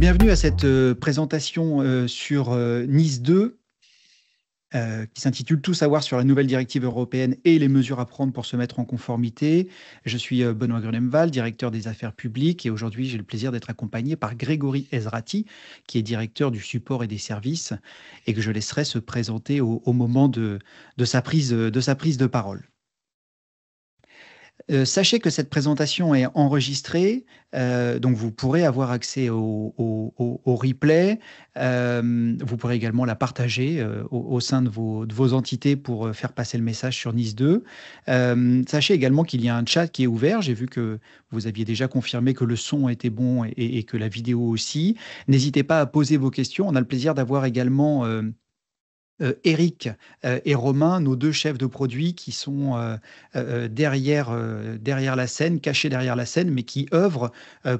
Bienvenue à cette présentation sur Nice 2 qui s'intitule Tout savoir sur la nouvelle directive européenne et les mesures à prendre pour se mettre en conformité. Je suis Benoît Grunemwald, directeur des affaires publiques, et aujourd'hui j'ai le plaisir d'être accompagné par Grégory Ezrati, qui est directeur du support et des services, et que je laisserai se présenter au moment de sa prise de parole. Sachez que cette présentation est enregistrée, donc vous pourrez avoir accès au replay. Vous pourrez également la partager au sein de vos entités pour faire passer le message sur Nice 2. Sachez également qu'il y a un chat qui est ouvert. J'ai vu que vous aviez déjà confirmé que le son était bon et que la vidéo aussi. N'hésitez pas à poser vos questions. On a le plaisir d'avoir également Eric et Romain, nos deux chefs de produit qui sont derrière la scène, cachés derrière la scène, mais qui œuvrent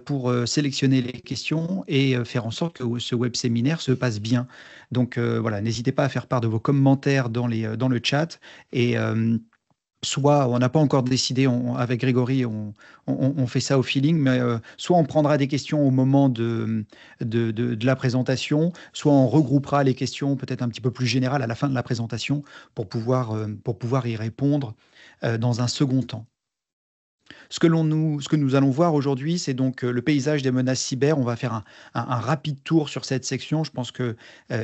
pour sélectionner les questions et faire en sorte que ce web séminaire se passe bien. Donc voilà, n'hésitez pas à faire part de vos commentaires dans le chat et soit on n'a pas encore décidé avec Grégory, on fait ça au feeling, mais soit on prendra des questions au moment de la présentation, soit on regroupera les questions peut-être un petit peu plus générales à la fin de la présentation pour pouvoir y répondre dans un second temps. Ce que nous allons voir aujourd'hui, c'est donc le paysage des menaces cyber. On va faire un rapide tour sur cette section. Je pense que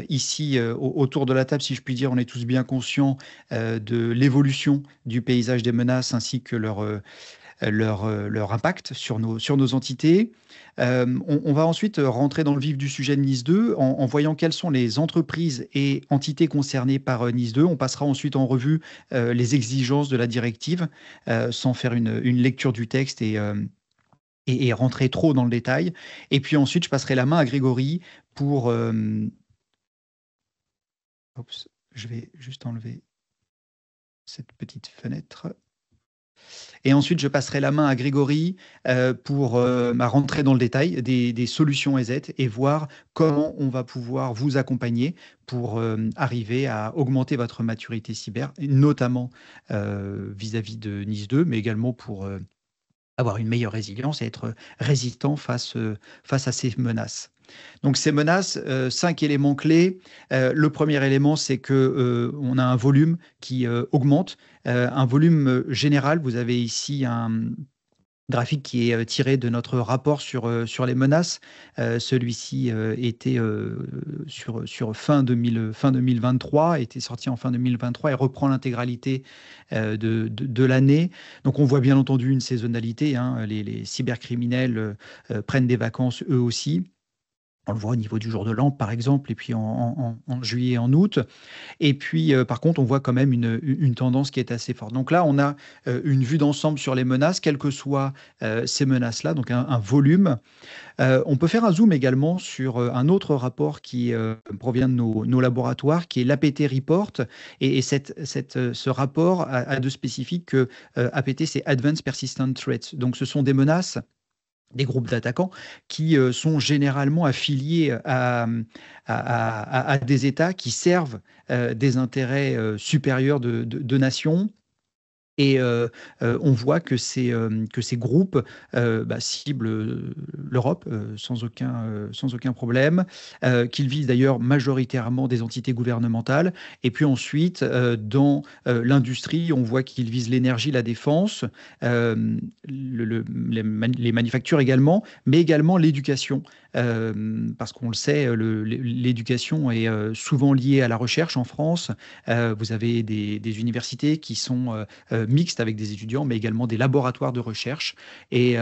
ici, autour de la table, si je puis dire, on est tous bien conscients de l'évolution du paysage des menaces ainsi que leur impact sur nos entités. On va ensuite rentrer dans le vif du sujet de Nice 2 en voyant quelles sont les entreprises et entités concernées par Nice 2. On passera ensuite en revue les exigences de la directive sans faire une lecture du texte et rentrer trop dans le détail. Et puis ensuite, je passerai la main à Grégory pour... Oups, je vais juste enlever cette petite fenêtre. Et ensuite, je passerai la main à Grégory pour rentrer dans le détail des solutions EZ et voir comment on va pouvoir vous accompagner pour arriver à augmenter votre maturité cyber, notamment vis-à-vis de Nice 2, mais également pour avoir une meilleure résilience et être résistant face à ces menaces. Donc ces menaces, 5 éléments clés. Le premier élément, c'est que on a un volume qui augmente, un volume général. Vous avez ici un graphique qui est tiré de notre rapport sur les menaces. Celui-ci était sur fin 2023, était sorti en fin 2023 et reprend l'intégralité de l'année. Donc on voit bien entendu une saisonnalité, hein. Les cybercriminels prennent des vacances eux aussi. On le voit au niveau du jour de l'an, par exemple, et puis en juillet et en août. Et puis, par contre, on voit quand même une tendance qui est assez forte. Donc là, on a une vue d'ensemble sur les menaces, quelles que soient ces menaces-là, donc un volume. On peut faire un zoom également sur un autre rapport qui provient de nos laboratoires, qui est l'APT Report. Et ce rapport a de spécifique que APT, c'est Advanced Persistent Threats. Donc, ce sont des menaces des groupes d'attaquants qui sont généralement affiliés à des États qui servent des intérêts supérieurs de nations. Et on voit que ces groupes ciblent l'Europe sans aucun problème, qu'ils visent d'ailleurs majoritairement des entités gouvernementales. Et puis ensuite, dans l'industrie, on voit qu'ils visent l'énergie, la défense, les manufactures également, mais également l'éducation. Parce qu'on le sait, l'éducation est souvent liée à la recherche en France. Vous avez des universités qui sont mixtes avec des étudiants, mais également des laboratoires de recherche. Et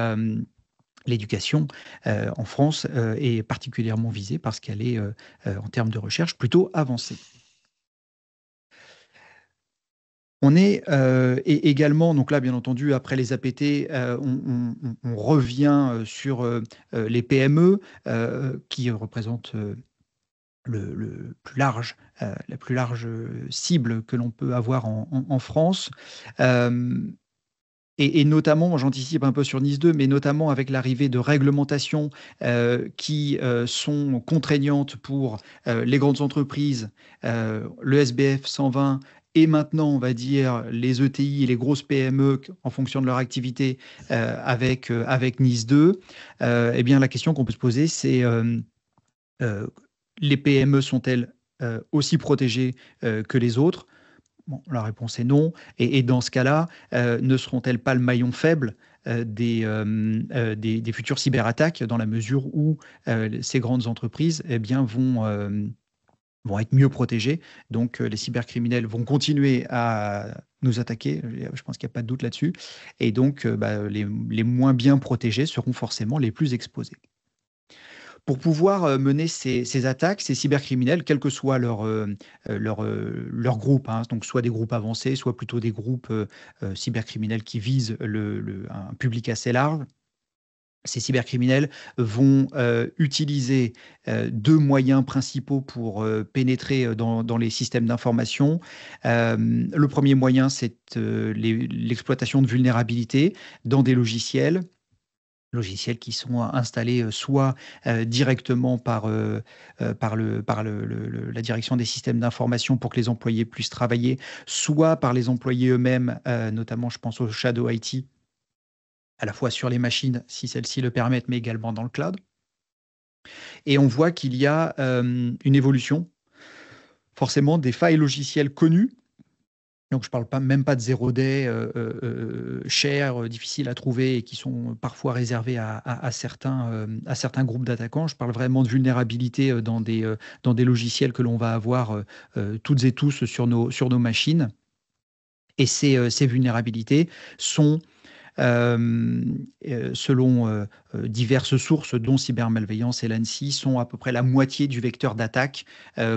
l'éducation en France est particulièrement visée parce qu'elle est, en termes de recherche, plutôt avancée. On est également, donc là, bien entendu, après les APT, on revient sur les PME qui représentent le plus large, la plus large cible que l'on peut avoir en France. Et notamment, j'anticipe un peu sur Nice 2, mais notamment avec l'arrivée de réglementations qui sont contraignantes pour les grandes entreprises, le SBF 120 et maintenant, on va dire, les ETI et les grosses PME en fonction de leur activité avec Nice 2, eh bien, la question qu'on peut se poser, c'est Euh, les PME sont-elles aussi protégées que les autres? Bon, la réponse est non. Et dans ce cas-là, ne seront-elles pas le maillon faible des futures cyberattaques dans la mesure où ces grandes entreprises eh bien, vont être mieux protégées. Donc, les cybercriminels vont continuer à nous attaquer. Je pense qu'il n'y a pas de doute là-dessus. Et donc, les moins bien protégés seront forcément les plus exposés. Pour pouvoir mener ces attaques, ces cybercriminels, quel que soit leur groupe, hein, donc soit des groupes avancés, soit plutôt des groupes cybercriminels qui visent un public assez large, ces cybercriminels vont utiliser deux moyens principaux pour pénétrer dans les systèmes d'information. Le premier moyen, c'est l'exploitation de vulnérabilités dans des logiciels qui sont installés soit directement par la direction des systèmes d'information pour que les employés puissent travailler, soit par les employés eux-mêmes, notamment je pense au Shadow IT, à la fois sur les machines, si celles-ci le permettent, mais également dans le cloud. Et on voit qu'il y a une évolution, forcément, des failles logicielles connues. Donc, je ne parle même pas de zéro day chers, difficiles à trouver et qui sont parfois réservés à certains groupes d'attaquants. Je parle vraiment de vulnérabilité dans des logiciels que l'on va avoir toutes et tous sur nos machines. Et ces vulnérabilités sont selon diverses sources, dont cybermalveillance et l'ANSSI, sont à peu près la moitié du vecteur d'attaque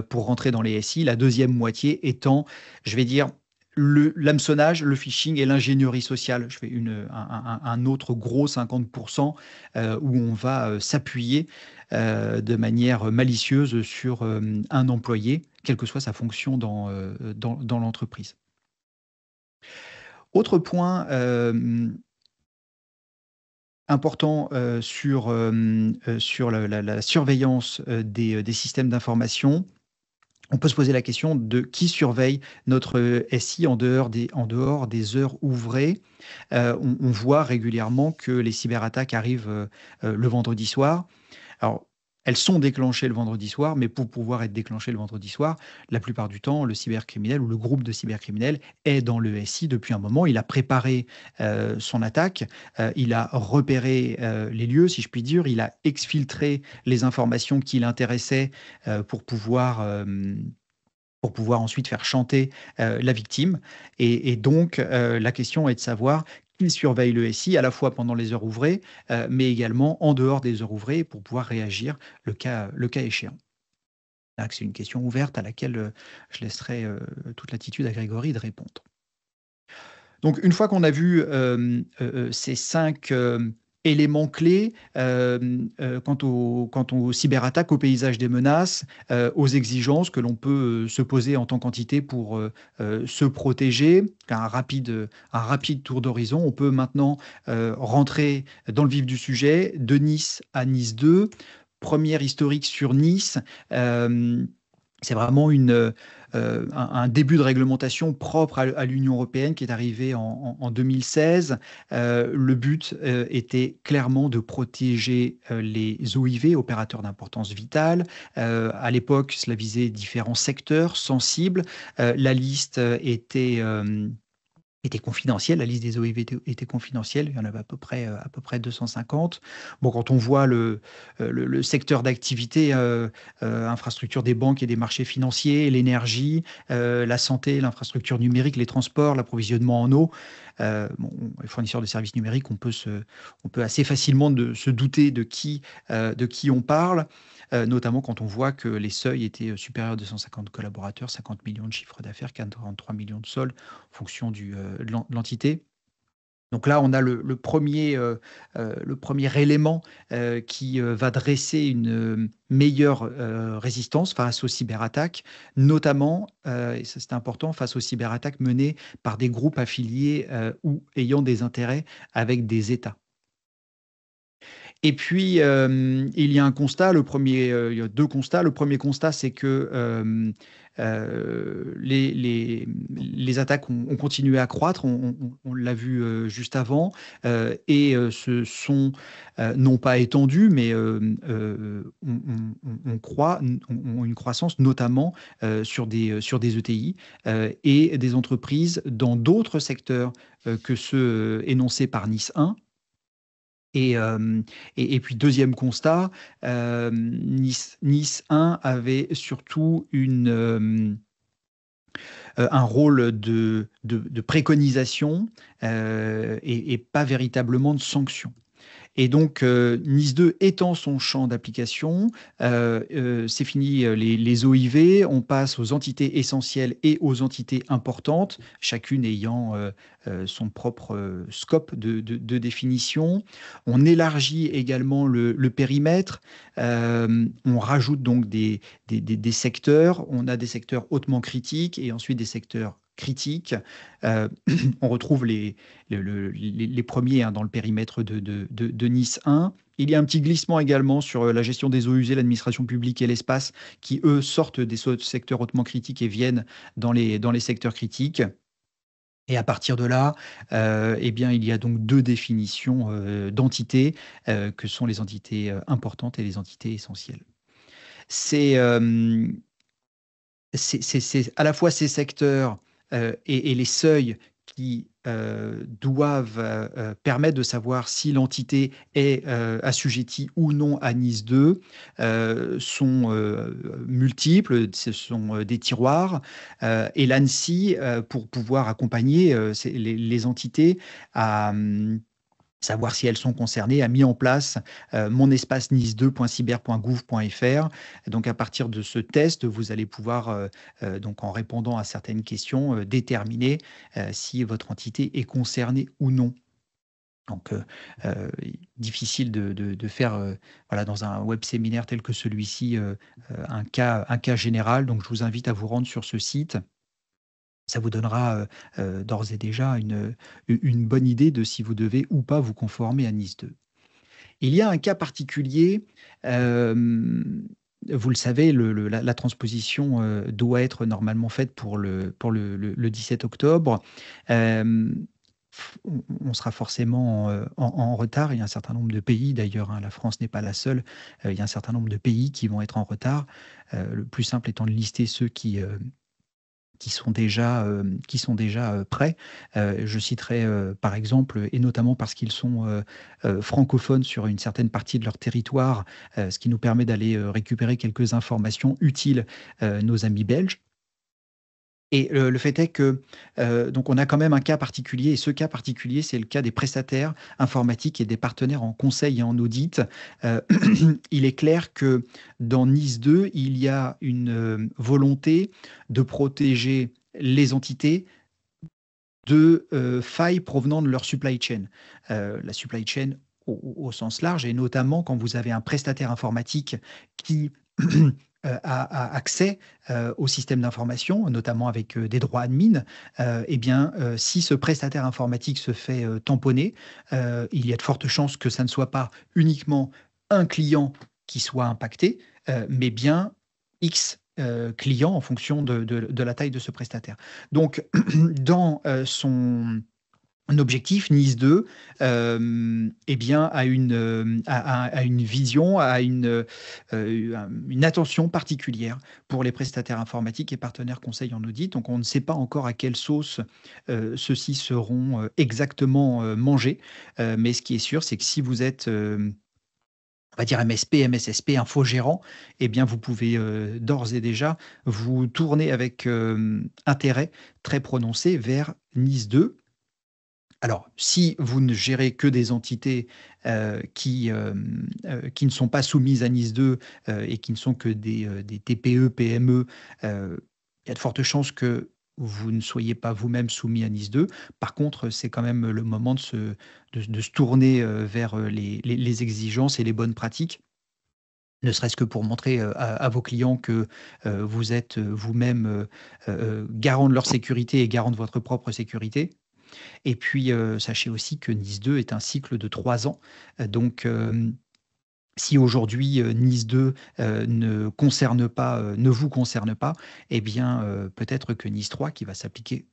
pour rentrer dans les SI. La deuxième moitié étant, je vais dire, l'hameçonnage, le phishing et l'ingénierie sociale. Je fais un autre gros 50% où on va s'appuyer de manière malicieuse sur un employé, quelle que soit sa fonction dans l'entreprise. Autre point important sur la surveillance des systèmes d'information. On peut se poser la question de qui surveille notre SI en dehors des heures ouvrées. On voit régulièrement que les cyberattaques arrivent le vendredi soir. Alors, elles sont déclenchées le vendredi soir, mais pour pouvoir être déclenchées le vendredi soir, la plupart du temps, le cybercriminel ou le groupe de cybercriminels est dans le SI depuis un moment. Il a préparé son attaque, il a repéré les lieux, si je puis dire, il a exfiltré les informations qui l'intéressaient pour pouvoir ensuite faire chanter la victime. Et donc, la question est de savoir qui surveille le SI, à la fois pendant les heures ouvrées, mais également en dehors des heures ouvrées pour pouvoir réagir le cas échéant. C'est une question ouverte à laquelle je laisserai toute l'attitude à Grégory de répondre. Donc, une fois qu'on a vu ces 5 éléments clés quant aux cyberattaques, au paysage des menaces, aux exigences que l'on peut se poser en tant qu'entité pour se protéger, un rapide tour d'horizon, on peut maintenant rentrer dans le vif du sujet, de Nice à Nice 2. Première historique sur Nice. C'est vraiment un début de réglementation propre à l'Union européenne qui est arrivé en 2016. Le but était clairement de protéger les OIV, opérateurs d'importance vitale. À l'époque, cela visait différents secteurs sensibles. La liste était confidentielle, la liste des OIV était confidentielle, il y en avait à peu près 250. Bon, quand on voit le secteur d'activité, infrastructure des banques et des marchés financiers, l'énergie, la santé, l'infrastructure numérique, les transports, l'approvisionnement en eau, les fournisseurs de services numériques, on peut assez facilement se douter de qui on parle. Notamment quand on voit que les seuils étaient supérieurs à 250 collaborateurs, 50 millions de chiffre d'affaires, 43 millions de soldes, en fonction de l'entité. Donc là, on a le premier élément qui va dresser une meilleure résistance face aux cyberattaques, notamment, et ça c'est important, face aux cyberattaques menées par des groupes affiliés ou ayant des intérêts avec des États. Et puis, il y a un constat. Il y a deux constats. Le premier constat, c'est que les attaques ont continué à croître, on l'a vu juste avant, et se sont non pas étendues, mais ont une croissance notamment sur des ETI et des entreprises dans d'autres secteurs que ceux énoncés par Nice 1. Et puis, deuxième constat, Nice 1 avait surtout un rôle de préconisation et pas véritablement de sanction. Et donc, Nice 2 étend son champ d'application, c'est fini les OIV, on passe aux entités essentielles et aux entités importantes, chacune ayant son propre scope de définition. On élargit également le périmètre, on rajoute donc des secteurs, on a des secteurs hautement critiques et ensuite des secteurs critiques. On retrouve les premiers dans le périmètre de Nice 1. Il y a un petit glissement également sur la gestion des eaux usées, l'administration publique et l'espace, qui, eux, sortent des secteurs hautement critiques et viennent dans les secteurs critiques. Et à partir de là, eh bien, il y a donc deux définitions d'entités, que sont les entités importantes et les entités essentielles. C'est à la fois ces secteurs et les seuils qui doivent permettre de savoir si l'entité est assujettie ou non à Nice 2 sont multiples, ce sont des tiroirs, et l'ANSSI, pour pouvoir accompagner les entités à savoir si elles sont concernées, a mis en place mon espace nice2.cyber.gouv.fr. Donc, à partir de ce test, vous allez pouvoir, donc en répondant à certaines questions, déterminer si votre entité est concernée ou non. Donc, difficile de faire voilà, dans un web séminaire tel que celui-ci un cas général. Donc, je vous invite à vous rendre sur ce site. Ça vous donnera d'ores et déjà une bonne idée de si vous devez ou pas vous conformer à Nice 2. Il y a un cas particulier, vous le savez, la transposition doit être normalement faite pour le 17 octobre. On sera forcément en retard. Il y a un certain nombre de pays, d'ailleurs, la France n'est pas la seule, il y a un certain nombre de pays qui vont être en retard. Le plus simple étant de lister ceux qui sont déjà prêts. Je citerai par exemple, et notamment parce qu'ils sont francophones sur une certaine partie de leur territoire, ce qui nous permet d'aller récupérer quelques informations utiles, nos amis belges. Et le fait est que donc on a quand même un cas particulier, et ce cas particulier, c'est le cas des prestataires informatiques et des partenaires en conseil et en audit. Il est clair que dans Nice 2, il y a une volonté de protéger les entités de failles provenant de leur supply chain. La supply chain au sens large, et notamment quand vous avez un prestataire informatique qui a accès au système d'information, notamment avec des droits admin, eh bien, si ce prestataire informatique se fait tamponner, il y a de fortes chances que ça ne soit pas uniquement un client qui soit impacté, mais bien X clients en fonction de la taille de ce prestataire. Donc, dans son objectif, Nice 2 eh bien, a une vision, a une attention particulière pour les prestataires informatiques et partenaires conseils en audit. Donc, on ne sait pas encore à quelle sauce ceux-ci seront exactement mangés. Mais ce qui est sûr, c'est que si vous êtes on va dire MSP, MSSP, infogérant, eh bien, vous pouvez d'ores et déjà vous tourner avec intérêt très prononcé vers Nice 2. Alors, si vous ne gérez que des entités qui ne sont pas soumises à Nice 2 et qui ne sont que des TPE, PME, il y a de fortes chances que vous ne soyez pas vous-même soumis à Nice 2. Par contre, c'est quand même le moment de se tourner vers les exigences et les bonnes pratiques, ne serait-ce que pour montrer à vos clients que vous êtes vous-même garant de leur sécurité et garant de votre propre sécurité. Et puis, sachez aussi que Nice 2 est un cycle de 3 ans. Donc, Si aujourd'hui NIS 2 ne vous concerne pas, eh bien peut-être que NIS 3, qui va s'appliquer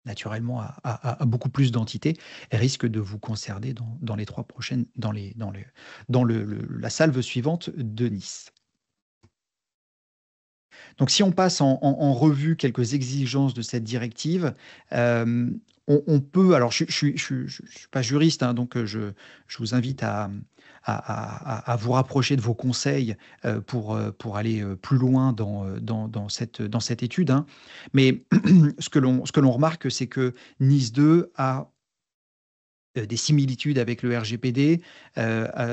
naturellement à beaucoup plus d'entités, risque de vous concerner dans les 3 prochaines, dans la salve suivante de Nice. Donc si on passe en revue quelques exigences de cette directive, on peut, alors je ne suis pas juriste, hein, donc je vous invite à vous rapprocher de vos conseils pour aller plus loin dans cette étude, hein. Mais ce que l'on remarque, c'est que Nice 2 a des similitudes avec le RGPD,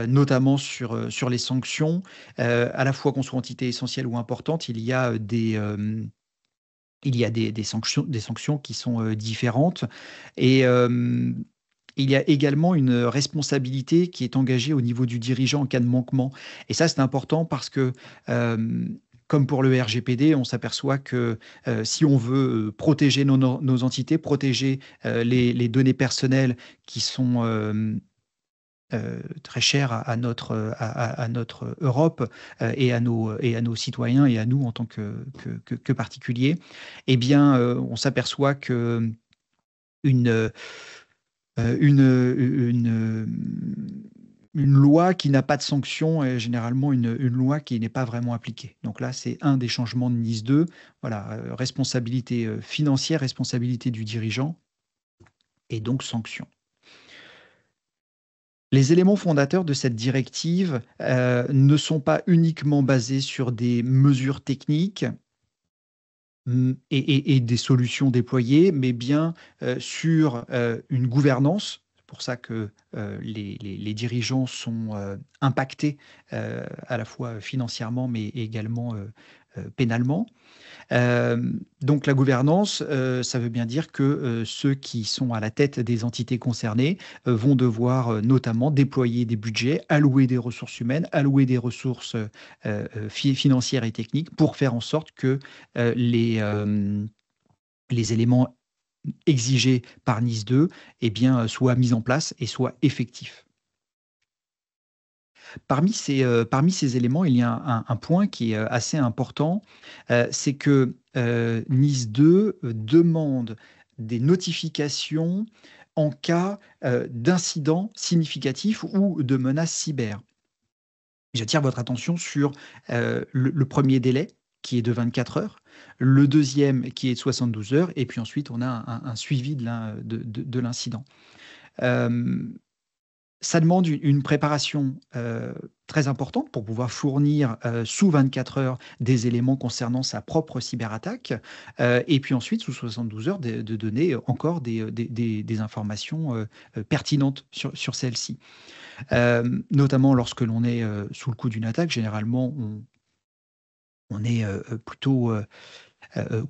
notamment sur les sanctions. À la fois qu'on soit entité essentielle ou importante, il y a des sanctions qui sont différentes. Et il y a également une responsabilité qui est engagée au niveau du dirigeant en cas de manquement. Et ça, c'est important parce que, comme pour le RGPD, on s'aperçoit que si on veut protéger nos entités, protéger les données personnelles qui sont très chères à notre Europe et à nos citoyens et à nous en tant que particuliers, eh bien, on s'aperçoit que une, une loi qui n'a pas de sanction est généralement une loi qui n'est pas vraiment appliquée. Donc là, c'est un des changements de Nice 2. Voilà, responsabilité financière, responsabilité du dirigeant et donc sanction. Les éléments fondateurs de cette directive ne sont pas uniquement basés sur des mesures techniques et des solutions déployées, mais bien sur une gouvernance. C'est pour ça que les dirigeants sont impactés à la fois financièrement, mais également pénalement. Donc la gouvernance, ça veut bien dire que ceux qui sont à la tête des entités concernées vont devoir notamment déployer des budgets, allouer des ressources humaines, allouer des ressources financières et techniques pour faire en sorte que les éléments exigés par Nice 2 eh bien, soient mis en place et soient effectifs. Parmi ces éléments, il y a un point qui est assez important, c'est que Nice 2 demande des notifications en cas d'incident significatif ou de menace cyber. J'attire votre attention sur le premier délai, qui est de 24 heures, le deuxième qui est de 72 heures, et puis ensuite on a un suivi de l'incident. Ça demande une préparation très importante pour pouvoir fournir sous 24 heures des éléments concernant sa propre cyberattaque, et puis ensuite, sous 72 heures, de donner encore des informations pertinentes sur celle-ci. Notamment lorsque l'on est sous le coup d'une attaque, généralement, on est plutôt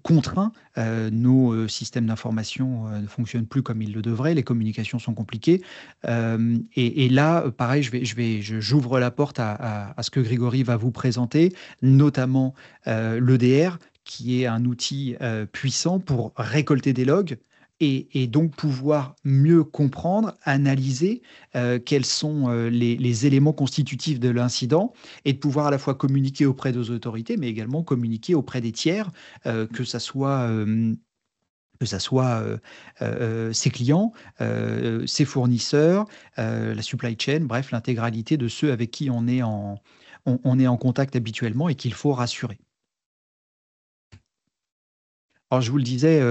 contraint. Nos systèmes d'information ne fonctionnent plus comme ils le devraient, les communications sont compliquées. Et là, pareil, j'ouvre la porte à ce que Grégory va vous présenter, notamment l'EDR, qui est un outil puissant pour récolter des logs, et donc pouvoir mieux comprendre, analyser quels sont les éléments constitutifs de l'incident, et de pouvoir à la fois communiquer auprès des autorités, mais également communiquer auprès des tiers, que ça soit ses clients, ses fournisseurs, la supply chain, bref, l'intégralité de ceux avec qui on est en contact habituellement et qu'il faut rassurer. Alors, je vous le disais,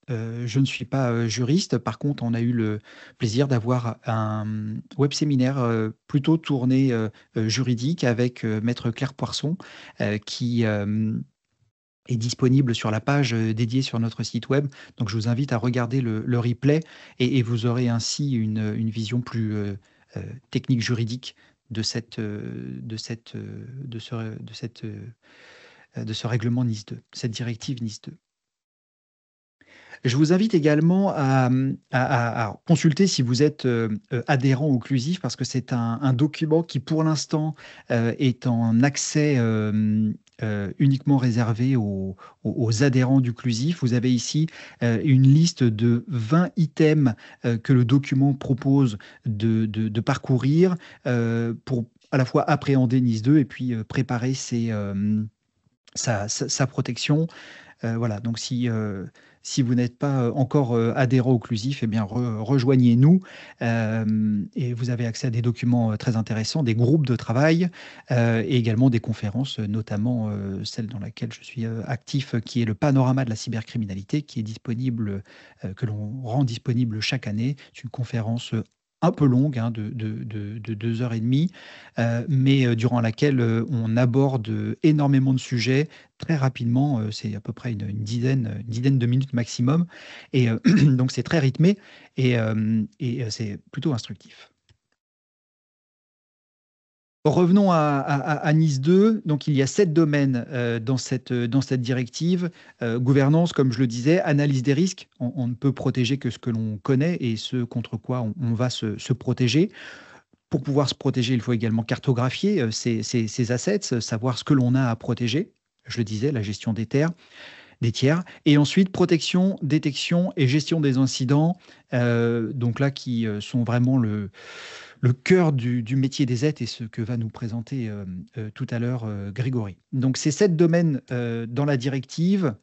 je ne suis pas juriste. Par contre, on a eu le plaisir d'avoir un web séminaire plutôt tourné juridique avec Maître Claire Poisson, qui est disponible sur la page dédiée sur notre site web. Donc, je vous invite à regarder le replay et vous aurez ainsi une vision plus technique juridique de ce règlement NIS 2, cette directive NIS 2. Je vous invite également à consulter si vous êtes adhérent au Clusif, parce que c'est un document qui, pour l'instant, est en accès uniquement réservé aux adhérents du Clusif. Vous avez ici une liste de 20 items que le document propose de parcourir pour à la fois appréhender NIS 2 et puis préparer sa protection. Voilà, donc si vous n'êtes pas encore adhérent occlusif, eh bien rejoignez-nous et vous avez accès à des documents très intéressants, des groupes de travail et également des conférences, notamment celle dans laquelle je suis actif, qui est le panorama de la cybercriminalité, qui est disponible, que l'on rend disponible chaque année. C'est une conférence un peu longue, hein, de 2 heures et demie, mais durant laquelle on aborde énormément de sujets très rapidement. C'est à peu près une dizaine de minutes maximum. Et donc, c'est très rythmé et c'est plutôt instructif. Revenons à NIS 2. Donc, il y a 7 domaines dans cette directive. Gouvernance, comme je le disais, analyse des risques. On ne peut protéger que ce que l'on connaît et ce contre quoi on va se protéger. Pour pouvoir se protéger, il faut également cartographier ces assets, savoir ce que l'on a à protéger. Je le disais, la gestion des tiers. Et ensuite, protection, détection et gestion des incidents, donc là, qui sont vraiment le cœur du métier des aides et ce que va nous présenter tout à l'heure Grégory. Donc, ces 7 domaines dans la directive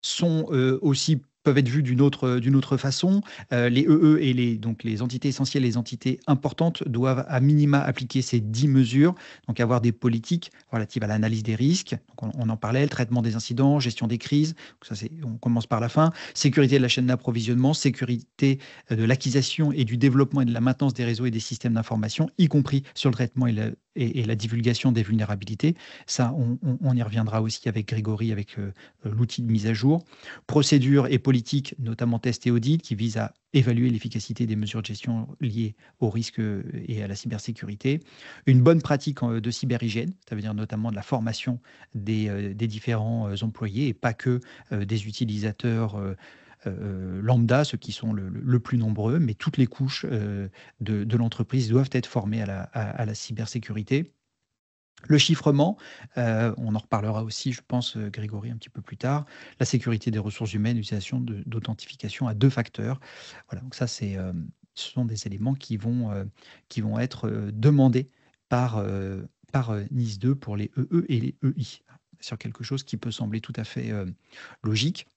sont aussi peuvent être vus d'une autre façon. Les EE et donc les entités essentielles, les entités importantes doivent à minima appliquer ces 10 mesures, donc avoir des politiques relatives à l'analyse des risques, donc on en parlait, le traitement des incidents, gestion des crises, donc ça on commence par la fin, sécurité de la chaîne d'approvisionnement, sécurité de l'acquisition et du développement et de la maintenance des réseaux et des systèmes d'information, y compris sur le traitement et la divulgation des vulnérabilités. Ça, on y reviendra aussi avec Grégory, avec l'outil de mise à jour. Procédures et politiques, notamment tests et audits, qui visent à évaluer l'efficacité des mesures de gestion liées aux risques et à la cybersécurité. Une bonne pratique de cyberhygiène, ça veut dire notamment de la formation des différents employés et pas que des utilisateurs lambda, ceux qui sont le plus nombreux, mais toutes les couches de l'entreprise doivent être formées à la cybersécurité. Le chiffrement, on en reparlera aussi, je pense, Grégory, un petit peu plus tard. La sécurité des ressources humaines, l'utilisation d'authentification à 2 facteurs. Voilà, donc ça, ce sont des éléments qui vont être demandés par NIS 2 pour les EE et les EI. Sur quelque chose qui peut sembler tout à fait logique,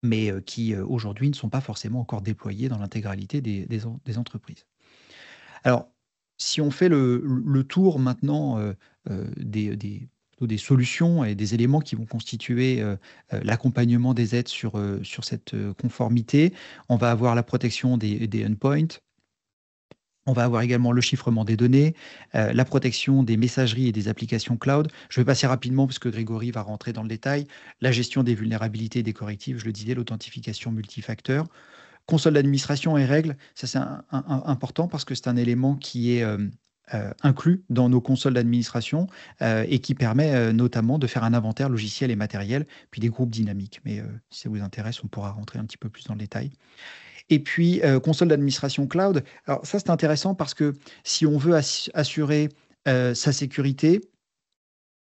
mais qui aujourd'hui ne sont pas forcément encore déployés dans l'intégralité des entreprises. Alors, si on fait le tour maintenant plutôt des solutions et des éléments qui vont constituer l'accompagnement des aides sur cette conformité, on va avoir la protection des endpoints. On va avoir également le chiffrement des données, la protection des messageries et des applications cloud. Je vais passer rapidement parce que Grégory va rentrer dans le détail. La gestion des vulnérabilités et des correctifs, je le disais, l'authentification multifacteur. Console d'administration et règles, ça c'est important parce que c'est un élément qui est inclus dans nos consoles d'administration et qui permet notamment de faire un inventaire logiciel et matériel, puis des groupes dynamiques. Mais si ça vous intéresse, on pourra rentrer un petit peu plus dans le détail. Et puis, console d'administration cloud. Alors ça, c'est intéressant parce que si on veut assurer sa sécurité,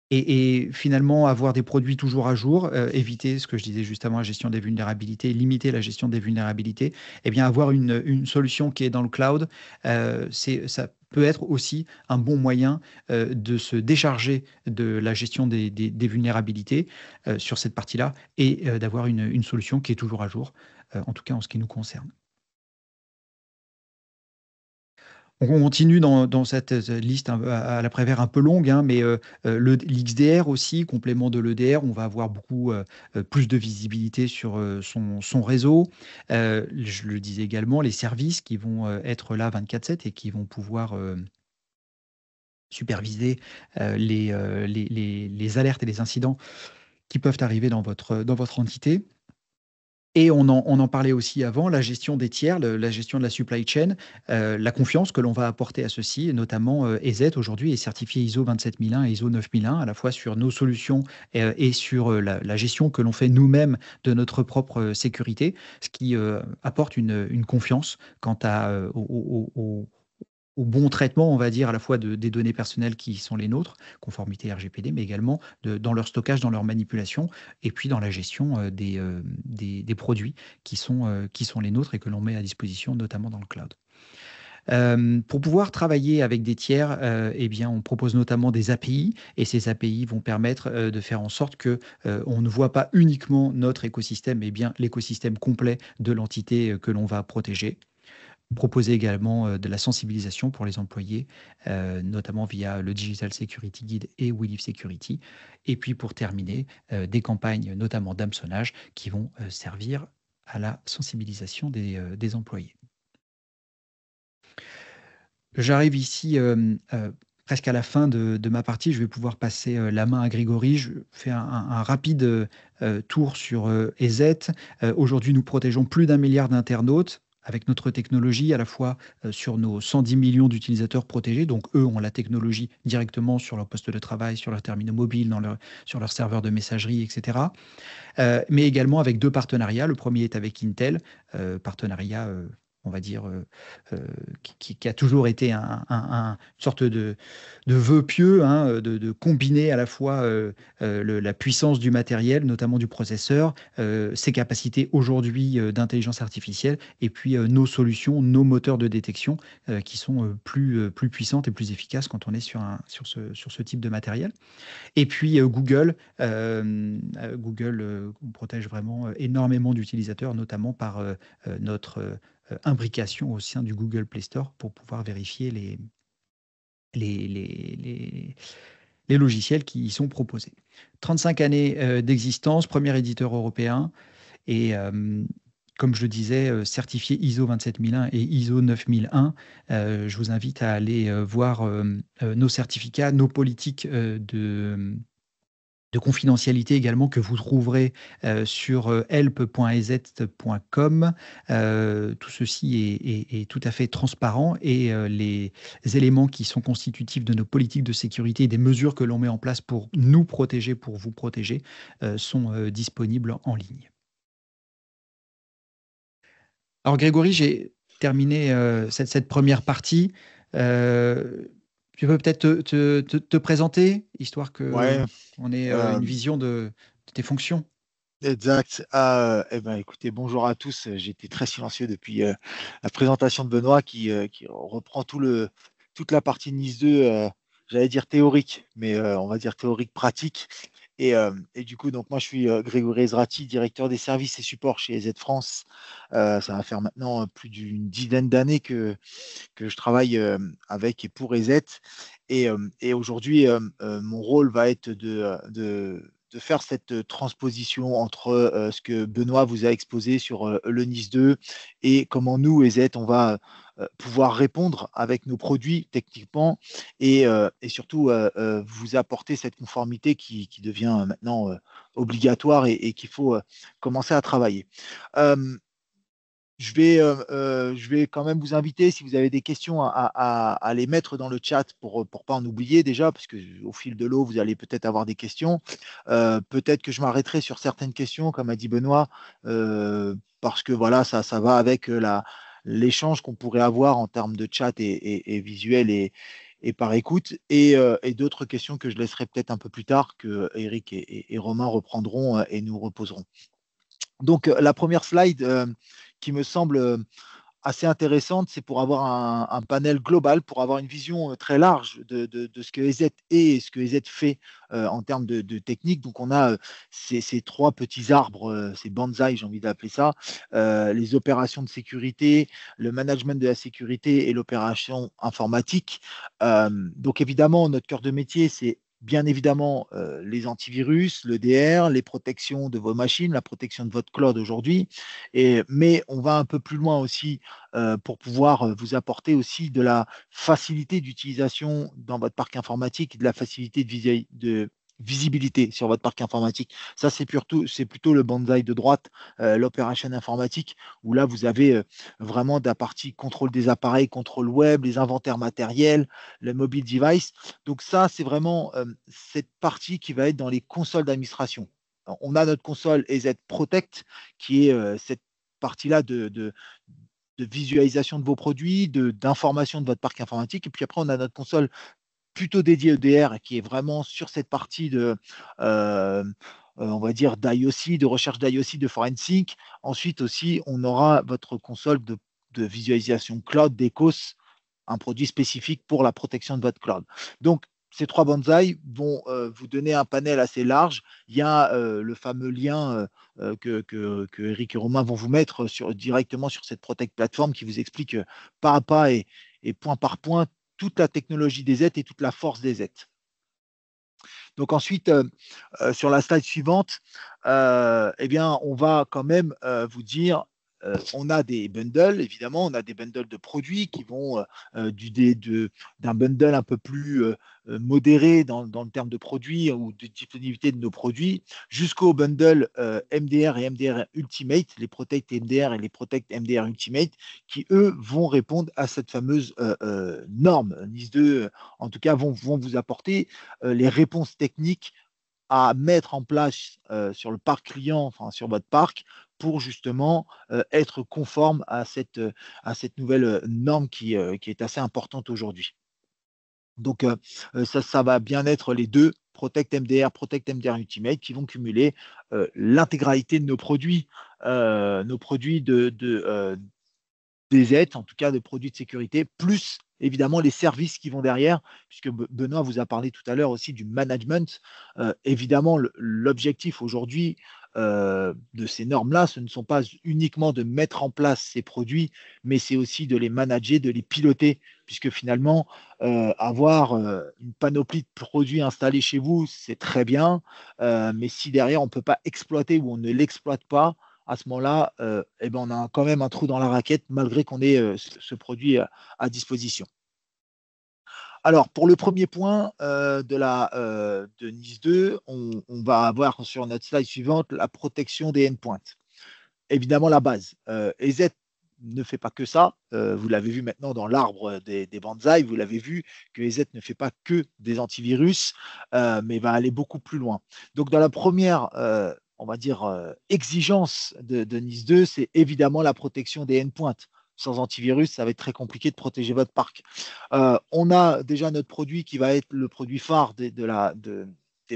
et finalement avoir des produits toujours à jour, éviter ce que je disais juste avant, la gestion des vulnérabilités, limiter la gestion des vulnérabilités, eh bien avoir une solution qui est dans le cloud, ça peut être aussi un bon moyen de se décharger de la gestion des vulnérabilités sur cette partie-là et d'avoir une solution qui est toujours à jour, en tout cas en ce qui nous concerne. Donc on continue dans cette liste à la Prévert un peu longue, hein, mais l'XDR aussi, complément de l'EDR, on va avoir beaucoup plus de visibilité sur son réseau. Je le disais également, les services qui vont être là 24/7 et qui vont pouvoir superviser les alertes et les incidents qui peuvent arriver dans votre entité. Et on en parlait aussi avant, la gestion des tiers, la gestion de la supply chain, la confiance que l'on va apporter à ceci, et notamment EZ aujourd'hui est certifié ISO 27001 et ISO 9001, à la fois sur nos solutions et sur la gestion que l'on fait nous-mêmes de notre propre sécurité, ce qui apporte une confiance quant au bon traitement, on va dire, à la fois des données personnelles qui sont les nôtres, conformité RGPD, mais également dans leur stockage, dans leur manipulation, et puis dans la gestion des produits qui sont les nôtres et que l'on met à disposition, notamment dans le cloud. Pour pouvoir travailler avec des tiers, eh bien, on propose notamment des API et ces API vont permettre de faire en sorte que on ne voit pas uniquement notre écosystème, mais bien l'écosystème complet de l'entité que l'on va protéger. Proposer également de la sensibilisation pour les employés, notamment via le Digital Security Guide et We Live Security. Et puis pour terminer, des campagnes, notamment d'hameçonnage, qui vont servir à la sensibilisation des employés. J'arrive ici presque à la fin de ma partie. Je vais pouvoir passer la main à Grégory. Je fais un rapide tour sur EZ. Aujourd'hui, nous protégeons plus d'1 milliard d'internautes avec notre technologie, à la fois sur nos 110 millions d'utilisateurs protégés. Donc, eux ont la technologie directement sur leur poste de travail, sur leurs terminaux mobiles, sur leur serveur de messagerie, etc. Mais également avec 2 partenariats. Le premier est avec Intel, partenariat on va dire, qui a toujours été une sorte de vœu pieux, hein, de combiner à la fois la puissance du matériel, notamment du processeur, ses capacités aujourd'hui d'intelligence artificielle, et puis nos solutions, nos moteurs de détection qui sont plus puissantes et plus efficaces quand on est sur ce type de matériel. Et puis Google, on protège vraiment énormément d'utilisateurs, notamment par notre imbrication au sein du Google Play Store pour pouvoir vérifier les, les, les logiciels qui y sont proposés. 35 années d'existence, premier éditeur européen et comme je le disais, certifié ISO 27001 et ISO 9001. Je vous invite à aller voir nos certificats, nos politiques de confidentialité également que vous trouverez sur help.ez.com. Tout ceci est tout à fait transparent et les éléments qui sont constitutifs de nos politiques de sécurité et des mesures que l'on met en place pour nous protéger, pour vous protéger, sont disponibles en ligne. Alors Grégory, j'ai terminé cette première partie. Tu peux peut-être te présenter, histoire Ouais, qu'on ait euh, une vision de tes fonctions. exact. Eh ben, écoutez, bonjour à tous. J'ai été très silencieux depuis la présentation de Benoît qui reprend toute la partie Nice 2, j'allais dire théorique, mais on va dire théorique pratique. Et du coup, donc moi, je suis Grégory Ezrati, directeur des services et supports chez EZ France. Ça va faire maintenant plus d'une dizaine d'années que je travaille avec et pour EZ. Et aujourd'hui, mon rôle va être de faire cette transposition entre ce que Benoît vous a exposé sur le Nice 2 et comment nous, EZ, on va pouvoir répondre avec nos produits techniquement et surtout vous apporter cette conformité qui devient maintenant obligatoire et qu'il faut commencer à travailler. Euh, je vais quand même vous inviter, si vous avez des questions, à les mettre dans le chat pour ne pas en oublier déjà, parce que au fil de l'eau, vous allez peut-être avoir des questions. Peut-être que je m'arrêterai sur certaines questions, comme a dit Benoît, parce que voilà, ça va avec l'échange qu'on pourrait avoir en termes de chat et visuel et par écoute, et d'autres questions que je laisserai peut-être un peu plus tard, que Eric et Romain reprendront et nous reposeront. Donc, la première slide qui me semble assez intéressante, c'est pour avoir un panel global, pour avoir une vision très large de ce que EZ est et ce que EZ fait en termes de technique. Donc, on a ces 3 petits arbres, ces bonsaïs, j'ai envie d'appeler ça, les opérations de sécurité, le management de la sécurité et l'opération informatique. Donc, évidemment, notre cœur de métier, c'est bien évidemment les antivirus, le DR, les protections de vos machines, la protection de votre cloud aujourd'hui. Mais on va un peu plus loin aussi pour pouvoir vous apporter aussi de la facilité d'utilisation dans votre parc informatique, de la facilité de visibilité sur votre parc informatique. Ça, c'est plutôt le bonsaï de droite, l'opération informatique, où là, vous avez vraiment de la partie contrôle des appareils, contrôle web, les inventaires matériels, le mobile device. Donc ça, c'est vraiment cette partie qui va être dans les consoles d'administration. On a notre console EZ Protect, qui est cette partie-là de visualisation de vos produits, d'information de votre parc informatique. Et puis après, on a notre console plutôt dédiée EDR qui est vraiment sur cette partie on va dire, d'IOC, de recherche d'IOC, de forensic. Ensuite aussi, on aura votre console de visualisation cloud d'Ecos un produit spécifique pour la protection de votre cloud. Donc, ces 3 bonsaïs vont vous donner un panel assez large. Il y a le fameux lien que Eric et Romain vont vous mettre directement sur cette Protect Platform qui vous explique pas à pas et point par point toute la technologie des Z et toute la force des Z. Donc ensuite, sur la slide suivante, eh bien, on va quand même vous dire, on a des bundles, évidemment, on a des bundles de produits qui vont d'un bundle un peu plus modéré dans le terme de produits ou de disponibilité de nos produits, jusqu'au bundle MDR et MDR Ultimate, les Protect MDR et les Protect MDR Ultimate, qui, eux, vont répondre à cette fameuse norme. NIS2, en tout cas, vont vous apporter les réponses techniques à mettre en place sur le parc client, enfin sur votre parc, pour justement être conforme à cette nouvelle norme qui est assez importante aujourd'hui. Donc, ça va bien être les deux, Protect MDR Ultimate, qui vont cumuler l'intégralité de nos produits DZ, en tout cas de produits de sécurité, plus évidemment les services qui vont derrière, puisque Benoît vous a parlé tout à l'heure aussi du management. Évidemment, l'objectif aujourd'hui de ces normes-là, ce ne sont pas uniquement de mettre en place ces produits, mais c'est aussi de les manager, de les piloter, puisque finalement, avoir une panoplie de produits installés chez vous, c'est très bien, mais si derrière on ne peut pas exploiter ou on ne l'exploite pas, à ce moment-là, eh ben, on a quand même un trou dans la raquette, malgré qu'on ait ce produit à disposition. Alors, pour le premier point de NIS 2, on va avoir sur notre slide suivante la protection des endpoints. Évidemment, la base. EZ ne fait pas que ça. Vous l'avez vu maintenant dans l'arbre des bonsaïs, vous l'avez vu que EZ ne fait pas que des antivirus, mais va aller beaucoup plus loin. Donc, dans la première on va dire, exigence de NIS 2, c'est évidemment la protection des endpoints. Sans antivirus, ça va être très compliqué de protéger votre parc. On a déjà notre produit qui va être le produit phare des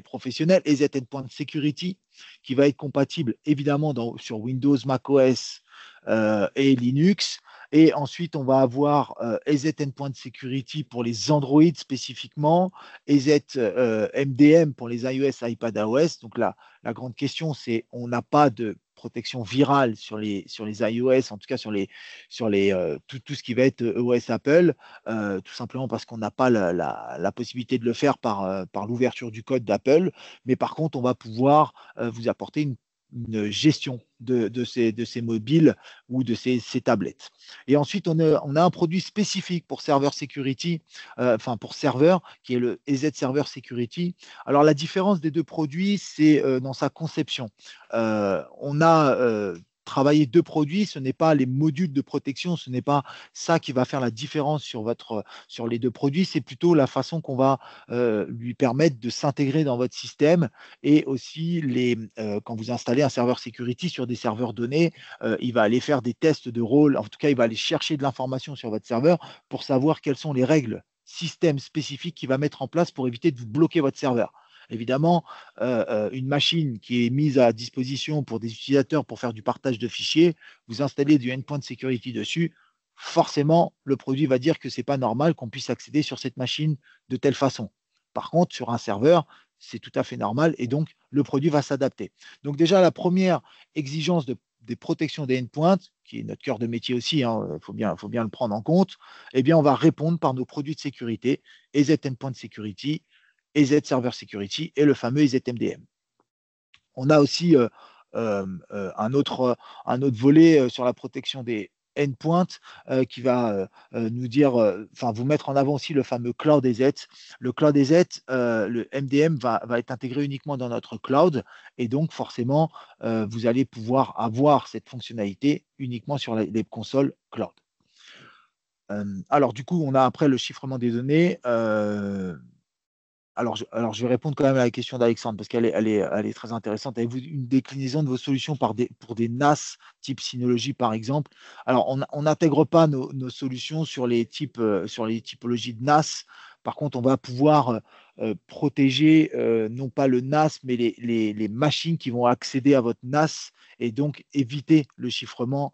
professionnels, EZ Endpoint Security, qui va être compatible évidemment sur Windows, macOS et Linux. Et ensuite, on va avoir EZ Endpoint Security pour les Android spécifiquement, EZ MDM pour les iOS, iPadOS. Donc là, la grande question, c'est on n'a pas de protection virale sur les iOS, en tout cas sur tout ce qui va être OS Apple, tout simplement parce qu'on n'a pas la possibilité de le faire par l'ouverture du code d'Apple. Mais par contre, on va pouvoir vous apporter une gestion de ces mobiles ou de ces tablettes. Et ensuite, on a un produit spécifique pour serveur security, enfin pour serveur, qui est le EZ Server Security. Alors, la différence des deux produits, c'est dans sa conception. On a travailler deux produits, ce n'est pas les modules de protection, ce n'est pas ça qui va faire la différence sur les deux produits, c'est plutôt la façon qu'on va lui permettre de s'intégrer dans votre système et aussi quand vous installez un serveur security sur des serveurs donnés, il va aller faire des tests de rôle, en tout cas il va aller chercher de l'information sur votre serveur pour savoir quelles sont les règles système spécifiques qu'il va mettre en place pour éviter de vous bloquer votre serveur. Évidemment, une machine qui est mise à disposition pour des utilisateurs pour faire du partage de fichiers, vous installez du endpoint security dessus, forcément, le produit va dire que ce n'est pas normal qu'on puisse accéder sur cette machine de telle façon. Par contre, sur un serveur, c'est tout à fait normal et donc le produit va s'adapter. Donc déjà, la première exigence des protections des endpoints, qui est notre cœur de métier aussi, il faut bien le prendre en compte, eh bien, on va répondre par nos produits de sécurité, EZ Endpoint Security, EZ Server Security et le fameux EZ MDM. On a aussi un autre volet sur la protection des endpoints qui va nous dire, vous mettre en avant aussi le fameux Cloud EZ. Le Cloud EZ, le MDM va être intégré uniquement dans notre cloud et donc forcément, vous allez pouvoir avoir cette fonctionnalité uniquement sur les consoles cloud. Alors du coup, on a après le chiffrement des données. Alors, je vais répondre quand même à la question d'Alexandre parce qu'elle est très intéressante. Avez-vous une déclinaison de vos solutions pour des NAS type Synology, par exemple? Alors, on n'intègre pas nos solutions sur les typologies de NAS. Par contre, on va pouvoir protéger non pas le NAS, mais les machines qui vont accéder à votre NAS et donc éviter le chiffrement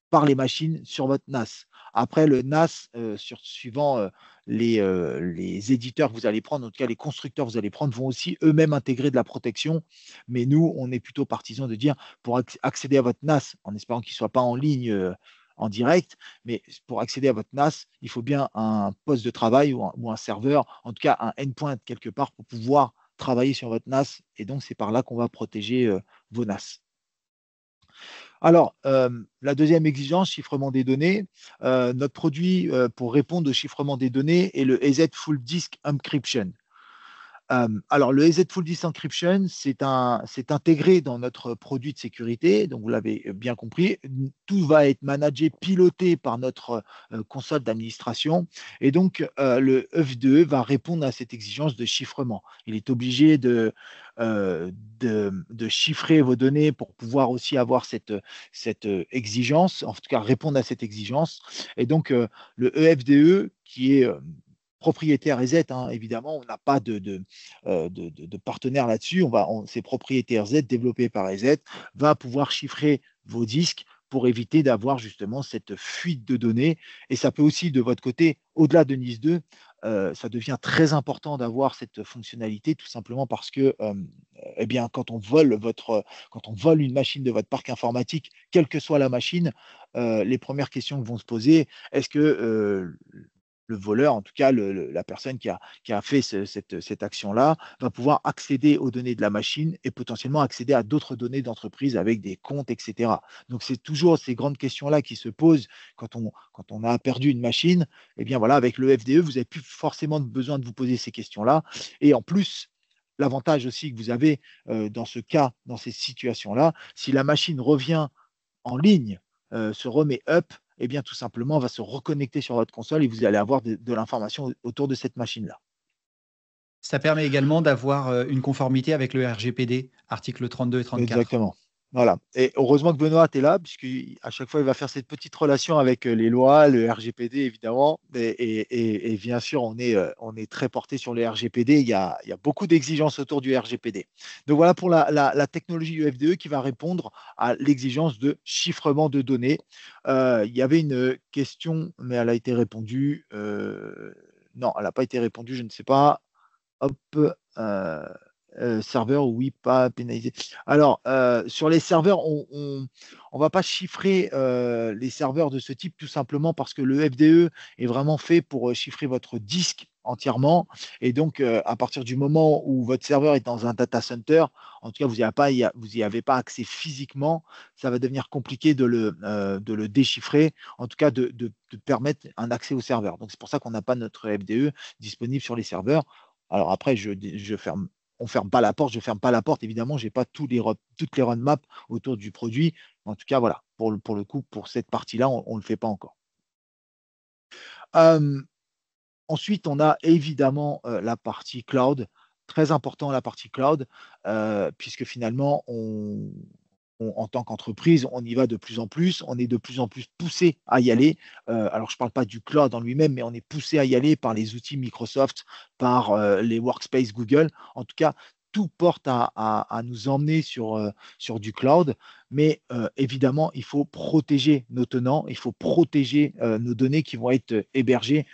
par les machines sur votre NAS. Après, le NAS, suivant les éditeurs que vous allez prendre, en tout cas les constructeurs que vous allez prendre, vont aussi eux-mêmes intégrer de la protection. Mais nous, on est plutôt partisans de dire, pour accéder à votre NAS, en espérant qu'il ne soit pas en ligne en direct, mais pour accéder à votre NAS, il faut bien un poste de travail ou un serveur, en tout cas un endpoint quelque part pour pouvoir travailler sur votre NAS. Et donc, c'est par là qu'on va protéger vos NAS. Alors, la deuxième exigence, chiffrement des données. Notre produit pour répondre au chiffrement des données est le EZ Full Disk Encryption. Alors, le EZ Full Disk Encryption, c'est intégré dans notre produit de sécurité. Donc, vous l'avez bien compris, tout va être managé, piloté par notre console d'administration. Et donc, le EF2E va répondre à cette exigence de chiffrement. Il est obligé de chiffrer vos données pour pouvoir aussi avoir cette exigence, en tout cas répondre à cette exigence. Et donc, le EFDE, qui est propriétaire EZ, hein, évidemment, on n'a pas de partenaire là-dessus. C'est propriétaire Z, développé par EZ, va pouvoir chiffrer vos disques pour éviter d'avoir justement cette fuite de données. Et ça peut aussi, de votre côté, au-delà de NIS 2, ça devient très important d'avoir cette fonctionnalité, tout simplement parce que eh bien, quand on vole une machine de votre parc informatique, quelle que soit la machine, les premières questions que vont se poser, est-ce que le voleur, en tout cas la personne qui a fait cette action-là, va pouvoir accéder aux données de la machine et potentiellement accéder à d'autres données d'entreprise avec des comptes, etc. Donc, c'est toujours ces grandes questions-là qui se posent quand on a perdu une machine. Eh bien, voilà, avec le FDE, vous n'avez plus forcément besoin de vous poser ces questions-là. Et en plus, l'avantage aussi que vous avez dans ce cas, dans ces situations-là, si la machine revient en ligne, se remet up, eh bien, tout simplement, va se reconnecter sur votre console et vous allez avoir de l'information autour de cette machine-là. Ça permet également d'avoir, une conformité avec le RGPD, articles 32 et 34. Exactement. Voilà. Et heureusement que Benoît est là, puisqu'à chaque fois, il va faire cette petite relation avec les lois, le RGPD, évidemment. Et bien sûr, on est très porté sur le RGPD. Il y a beaucoup d'exigences autour du RGPD. Donc voilà pour la technologie UFDE qui va répondre à l'exigence de chiffrement de données. Il y avait une question, mais elle a été répondue. Non, elle n'a pas été répondue, je ne sais pas. Hop, serveur, oui, pas pénalisé. Alors, sur les serveurs, on va pas chiffrer les serveurs de ce type, tout simplement parce que le FDE est vraiment fait pour chiffrer votre disque entièrement. Et donc, à partir du moment où votre serveur est dans un data center, en tout cas, vous n'y avez pas accès physiquement, ça va devenir compliqué de le déchiffrer, en tout cas de permettre un accès au serveur. Donc, c'est pour ça qu'on n'a pas notre FDE disponible sur les serveurs. Alors après, on ferme pas la porte, je ferme pas la porte. Évidemment, j'ai pas toutes les roadmaps autour du produit. En tout cas, voilà, pour le coup, pour cette partie-là, on ne le fait pas encore. Euh, Ensuite, on a évidemment la partie cloud. Très important, la partie cloud, puisque finalement, en tant qu'entreprise, on y va de plus en plus, on est de plus en plus poussé à y aller. Alors, je ne parle pas du cloud en lui-même, mais on est poussé à y aller par les outils Microsoft, par les workspace Google. En tout cas, tout porte à nous emmener sur du cloud, mais évidemment, il faut protéger nos tenants, il faut protéger nos données qui vont être hébergées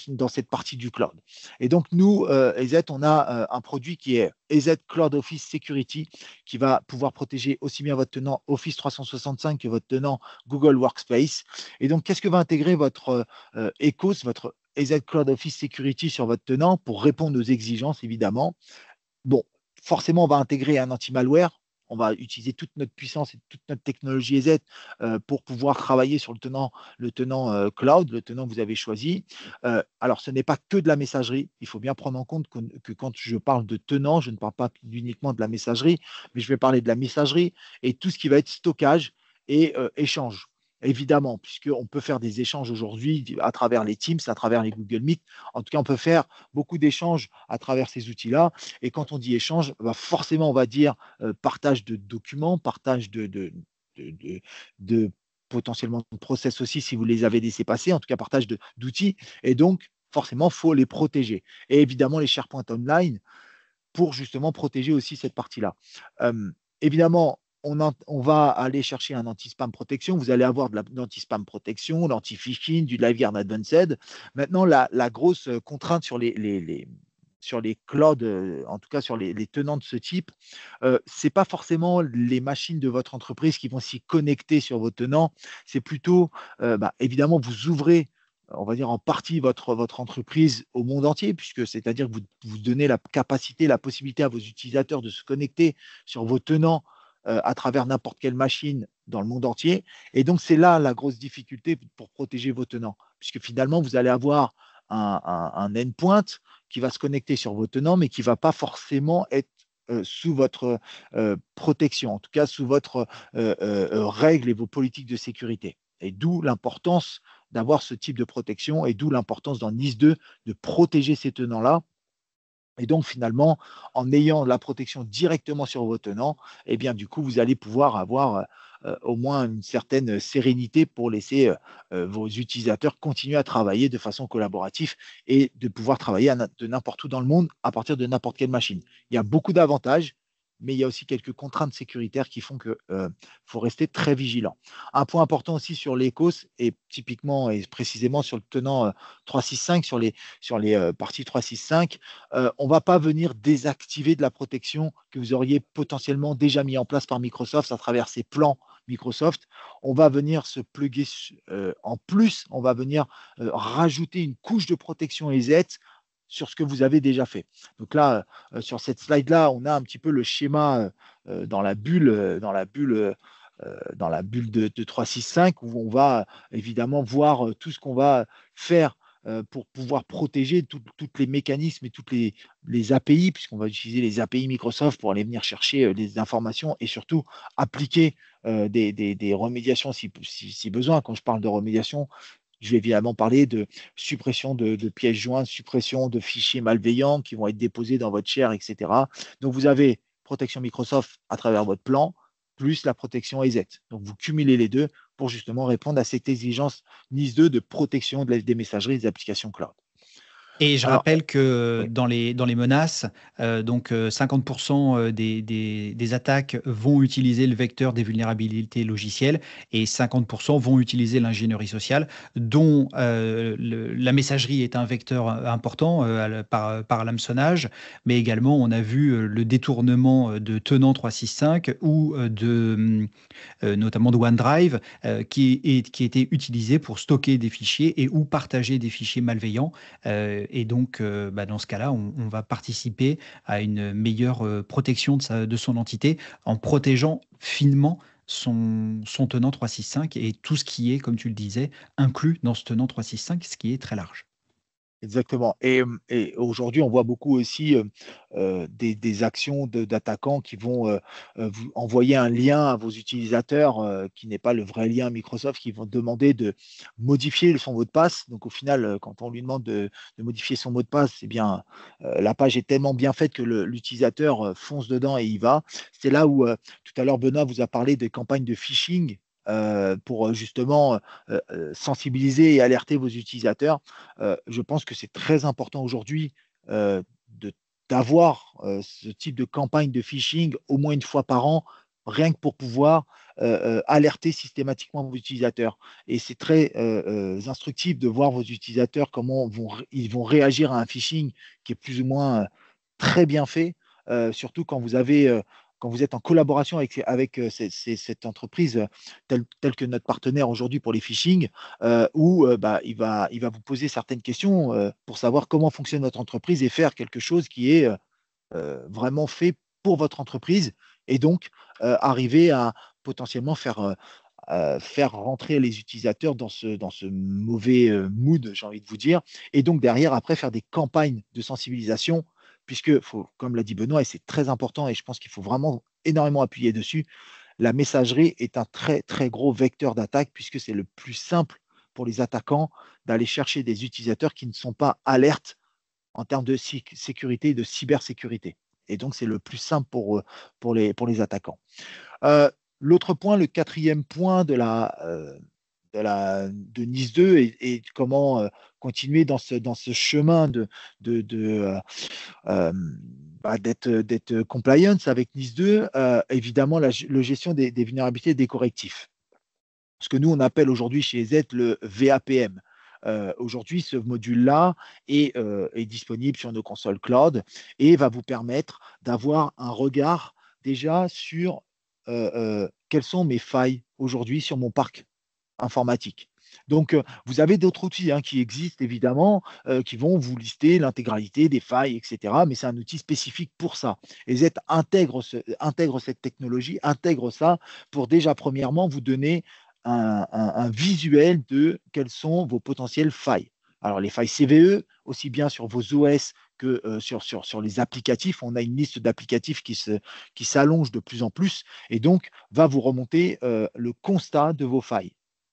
dans cette partie du cloud. Et donc, nous, EZ, on a un produit qui est EZ Cloud Office Security, qui va pouvoir protéger aussi bien votre tenant Office 365 que votre tenant Google Workspace. Et donc, qu'est-ce que va intégrer votre ECOS, votre EZ Cloud Office Security sur votre tenant pour répondre aux exigences, évidemment? Bon, forcément, on va intégrer un anti-malware. On va utiliser toute notre puissance et toute notre technologie EZ pour pouvoir travailler sur le tenant cloud, le tenant que vous avez choisi. Alors, ce n'est pas que de la messagerie. Il faut bien prendre en compte que quand je parle de tenant, je ne parle pas uniquement de la messagerie, mais je vais parler de la messagerie et tout ce qui va être stockage et échange. Évidemment, puisqu'on peut faire des échanges aujourd'hui à travers les Teams, à travers les Google Meet. En tout cas, on peut faire beaucoup d'échanges à travers ces outils-là. Et quand on dit échange, bah forcément, on va dire partage de documents, partage de, de- de potentiellement de process aussi si vous les avez laissés passer, en tout cas partage d'outils. Et donc, forcément, il faut les protéger. Et évidemment, les SharePoint Online pour justement protéger aussi cette partie-là. Évidemment, on va aller chercher un anti-spam protection. Vous allez avoir de l'anti-spam protection, l'anti-phishing, du LiveGuard Advanced. Maintenant, la grosse contrainte sur les clouds, en tout cas sur les tenants de ce type, ce n'est pas forcément les machines de votre entreprise qui vont s'y connecter sur vos tenants. C'est plutôt, évidemment, vous ouvrez, on va dire en partie, votre entreprise au monde entier, puisque c'est-à-dire que vous donnez la capacité, la possibilité à vos utilisateurs de se connecter sur vos tenants à travers n'importe quelle machine dans le monde entier. Et donc, c'est là la grosse difficulté pour protéger vos tenants, puisque finalement, vous allez avoir un endpoint qui va se connecter sur vos tenants, mais qui ne va pas forcément être sous votre protection, en tout cas sous votre règle et vos politiques de sécurité. Et d'où l'importance d'avoir ce type de protection et d'où l'importance dans NIS 2 de protéger ces tenants-là. Et donc, finalement, en ayant la protection directement sur vos tenants, eh bien, du coup, vous allez pouvoir avoir au moins une certaine sérénité pour laisser vos utilisateurs continuer à travailler de façon collaborative et de pouvoir travailler de n'importe où dans le monde à partir de n'importe quelle machine. Il y a beaucoup d'avantages, mais il y a aussi quelques contraintes sécuritaires qui font qu'il faut rester très vigilant. Un point important aussi sur l'ECOS et typiquement et précisément sur le tenant 365, sur les parties 365, on ne va pas venir désactiver de la protection que vous auriez potentiellement déjà mis en place par Microsoft à travers ces plans Microsoft. On va venir se plugger en plus, on va venir rajouter une couche de protection EZ sur ce que vous avez déjà fait. Donc là, sur cette slide-là, on a un petit peu le schéma dans la bulle, de 365 où on va évidemment voir tout ce qu'on va faire pour pouvoir protéger tous les mécanismes et toutes les API, puisqu'on va utiliser les API Microsoft pour aller venir chercher des informations et surtout appliquer des remédiations si besoin. Quand je parle de remédiation, je vais évidemment parler de suppression de pièces jointes, suppression de fichiers malveillants qui vont être déposés dans votre share, etc. Donc, vous avez protection Microsoft à travers votre plan, plus la protection EZ. Donc, vous cumulez les deux pour justement répondre à cette exigence NIS 2 de protection des messageries et des applications cloud. Et je Alors, rappelle que oui. dans les menaces, 50% des attaques vont utiliser le vecteur des vulnérabilités logicielles et 50% vont utiliser l'ingénierie sociale, dont la messagerie est un vecteur important par l'hameçonnage, mais également on a vu le détournement de tenants 365 ou notamment de OneDrive, qui était utilisé pour stocker des fichiers et ou partager des fichiers malveillants. Et donc, dans ce cas-là, on va participer à une meilleure protection de son entité en protégeant finement son tenant 365 et tout ce qui est, comme tu le disais, inclus dans ce tenant 365, ce qui est très large. Exactement. Et aujourd'hui, on voit beaucoup aussi des actions d'attaquants qui vont vous envoyer un lien à vos utilisateurs qui n'est pas le vrai lien Microsoft, qui vont demander de modifier son mot de passe. Donc au final, quand on lui demande de modifier son mot de passe, eh bien, la page est tellement bien faite que l'utilisateur fonce dedans et y va. C'est là où tout à l'heure, Benoît vous a parlé des campagnes de phishing pour justement sensibiliser et alerter vos utilisateurs. Je pense que c'est très important aujourd'hui euh, de- d'avoir ce type de campagne de phishing au moins une fois par an, rien que pour pouvoir alerter systématiquement vos utilisateurs. Et c'est très instructif de voir vos utilisateurs comment ils vont réagir à un phishing qui est plus ou moins très bien fait, surtout quand vous êtes en collaboration avec cette entreprise telle que notre partenaire aujourd'hui pour les phishing, où il va vous poser certaines questions pour savoir comment fonctionne votre entreprise et faire quelque chose qui est vraiment fait pour votre entreprise et donc arriver à potentiellement faire rentrer les utilisateurs dans ce mauvais mood, j'ai envie de vous dire, et donc derrière, après, faire des campagnes de sensibilisation, puisque, comme l'a dit Benoît, et c'est très important, et je pense qu'il faut vraiment énormément appuyer dessus, la messagerie est un très, très gros vecteur d'attaque, puisque c'est le plus simple pour les attaquants d'aller chercher des utilisateurs qui ne sont pas alertes en termes de sécurité et de cybersécurité. Et donc, c'est le plus simple pour les attaquants. Euh, L'autre point, le quatrième point de Nice 2 et comment continuer dans ce chemin de d'être compliance avec NIS 2, évidemment, la gestion des vulnérabilités et des correctifs. Ce que nous, on appelle aujourd'hui chez Z le VAPM. Aujourd'hui, ce module-là est disponible sur nos consoles cloud et va vous permettre d'avoir un regard déjà sur quelles sont mes failles aujourd'hui sur mon parc informatique. Donc, vous avez d'autres outils qui existent évidemment, qui vont vous lister l'intégralité des failles, etc. Mais c'est un outil spécifique pour ça. Et Z intègre cette technologie, intègre ça pour déjà, premièrement, vous donner un visuel de quelles sont vos potentielles failles. Alors, les failles CVE, aussi bien sur vos OS que sur les applicatifs. On a une liste d'applicatifs qui s'allonge de plus en plus et donc va vous remonter le constat de vos failles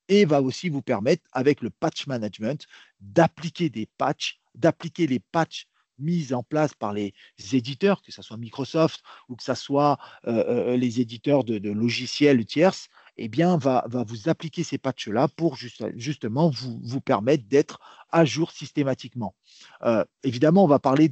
et va aussi vous permettre, avec le patch management, d'appliquer les patchs mis en place par les éditeurs, que ce soit Microsoft ou que ce soit les éditeurs de logiciels tierces, eh bien, va vous appliquer ces patchs-là pour justement vous permettre d'être à jour systématiquement. Évidemment, on va parler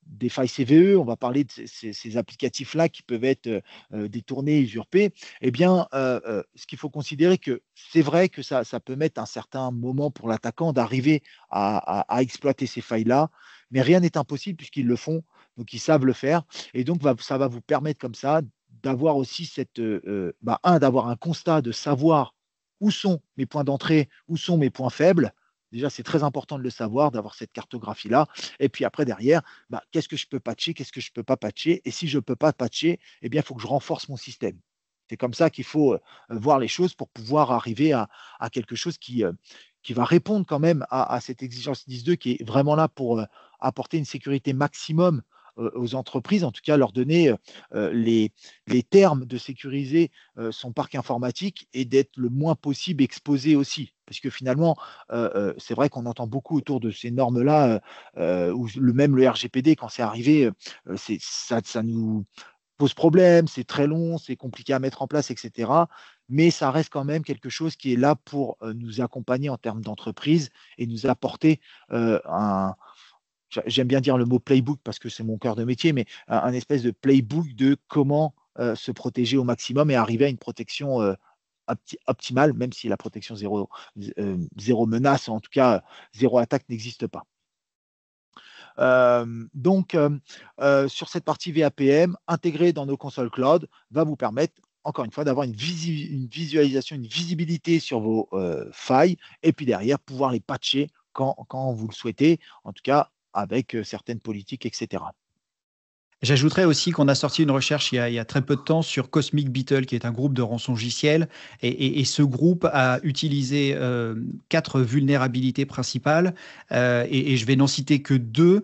des failles CVE, on va parler de ces applicatifs-là qui peuvent être détournés, usurpés. Eh bien, ce qu'il faut considérer que c'est vrai que ça peut mettre un certain moment pour l'attaquant d'arriver à exploiter ces failles-là, mais rien n'est impossible puisqu'ils le font, donc ils savent le faire. Et donc, ça va vous permettre comme ça d'avoir aussi d'avoir un constat, de savoir où sont mes points d'entrée, où sont mes points faibles. Déjà, c'est très important de le savoir, d'avoir cette cartographie-là. Et puis après, derrière, qu'est-ce que je peux patcher, qu'est-ce que je ne peux pas patcher. Et si je ne peux pas patcher, eh bien, il faut que je renforce mon système. C'est comme ça qu'il faut voir les choses pour pouvoir arriver à quelque chose qui va répondre quand même à cette exigence 10.2 qui est vraiment là pour apporter une sécurité maximum aux entreprises, en tout cas leur donner les termes de sécuriser son parc informatique et d'être le moins possible exposé aussi. Parce que finalement, c'est vrai qu'on entend beaucoup autour de ces normes-là, ou même le RGPD, quand c'est arrivé, ça nous pose problème, c'est très long, c'est compliqué à mettre en place, etc. Mais ça reste quand même quelque chose qui est là pour nous accompagner en termes d'entreprise et nous apporter j'aime bien dire le mot playbook parce que c'est mon cœur de métier, mais un espèce de playbook de comment se protéger au maximum et arriver à une protection optimale, même si la protection zéro menace, en tout cas zéro attaque n'existe pas. Donc, sur cette partie VAPM, intégrée dans nos consoles cloud, va vous permettre, encore une fois, d'avoir une visualisation, une visibilité sur vos failles, et puis derrière, pouvoir les patcher quand vous le souhaitez, en tout cas avec certaines politiques, etc. J'ajouterais aussi qu'on a sorti une recherche il y a très peu de temps sur Cosmic Beetle, qui est un groupe de rançongiciel. Et ce groupe a utilisé 4 vulnérabilités principales. Et je vais n'en citer que 2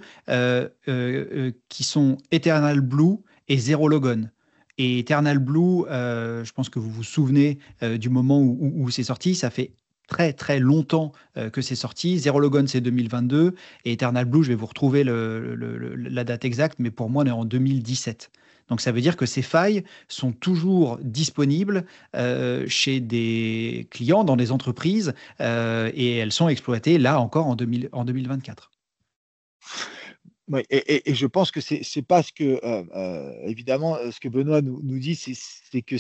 qui sont Eternal Blue et Zero Logon. Et Eternal Blue, je pense que vous vous souvenez du moment où c'est sorti. Ça fait très très longtemps que c'est sorti. Zero Logon, c'est 2022. Et Eternal Blue, je vais vous retrouver la date exacte, mais pour moi, on est en 2017. Donc ça veut dire que ces failles sont toujours disponibles chez des clients, dans des entreprises, et elles sont exploitées là encore en 2024. Oui, et je pense que c'est pas ce que, évidemment, ce que Benoît nous dit, c'est que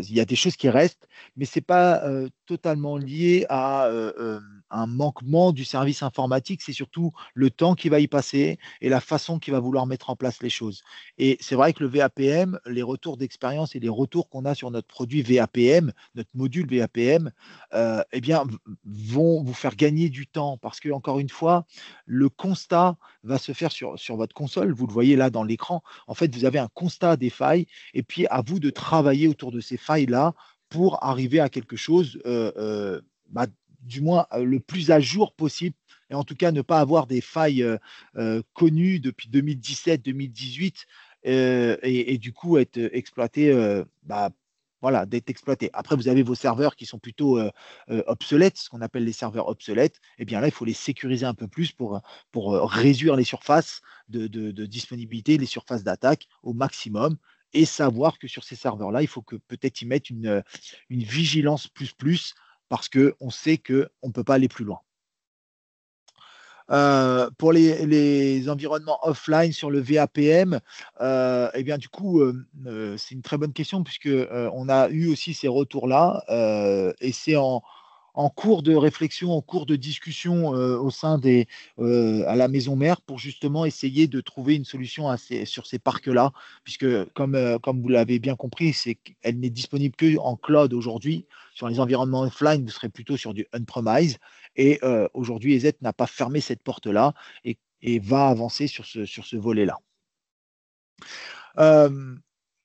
il y a des choses qui restent, mais c'est pas totalement lié à un manquement du service informatique, c'est surtout le temps qui va y passer et la façon qu'il va vouloir mettre en place les choses. Et c'est vrai que le VAPM, les retours d'expérience et les retours qu'on a sur notre produit VAPM, notre module VAPM, eh bien, vont vous faire gagner du temps parce que, encore une fois, le constat va se faire sur votre console. Vous le voyez là dans l'écran. En fait, vous avez un constat des failles et puis à vous de travailler autour de ces failles-là pour arriver à quelque chose, du moins le plus à jour possible. Et en tout cas, ne pas avoir des failles connues depuis 2017-2018 et du coup être exploité voilà, d'être exploité. Après, vous avez vos serveurs qui sont plutôt obsolètes, ce qu'on appelle les serveurs obsolètes. Et bien là, il faut les sécuriser un peu plus pour réduire les surfaces de disponibilité, les surfaces d'attaque au maximum. Et savoir que sur ces serveurs-là, il faut que peut-être y mettre une vigilance plus parce qu'on sait qu'on ne peut pas aller plus loin. Pour les environnements offline sur le VAPM, eh bien, du coup, c'est une très bonne question puisque on a eu aussi ces retours-là et c'est en cours de réflexion, en cours de discussion au sein à la maison mère pour justement essayer de trouver une solution sur ces parcs-là, puisque comme vous l'avez bien compris, elle n'est disponible que en cloud aujourd'hui. Sur les environnements offline, vous serez plutôt sur du on-premise. Et aujourd'hui, EZ n'a pas fermé cette porte-là et va avancer sur ce volet-là.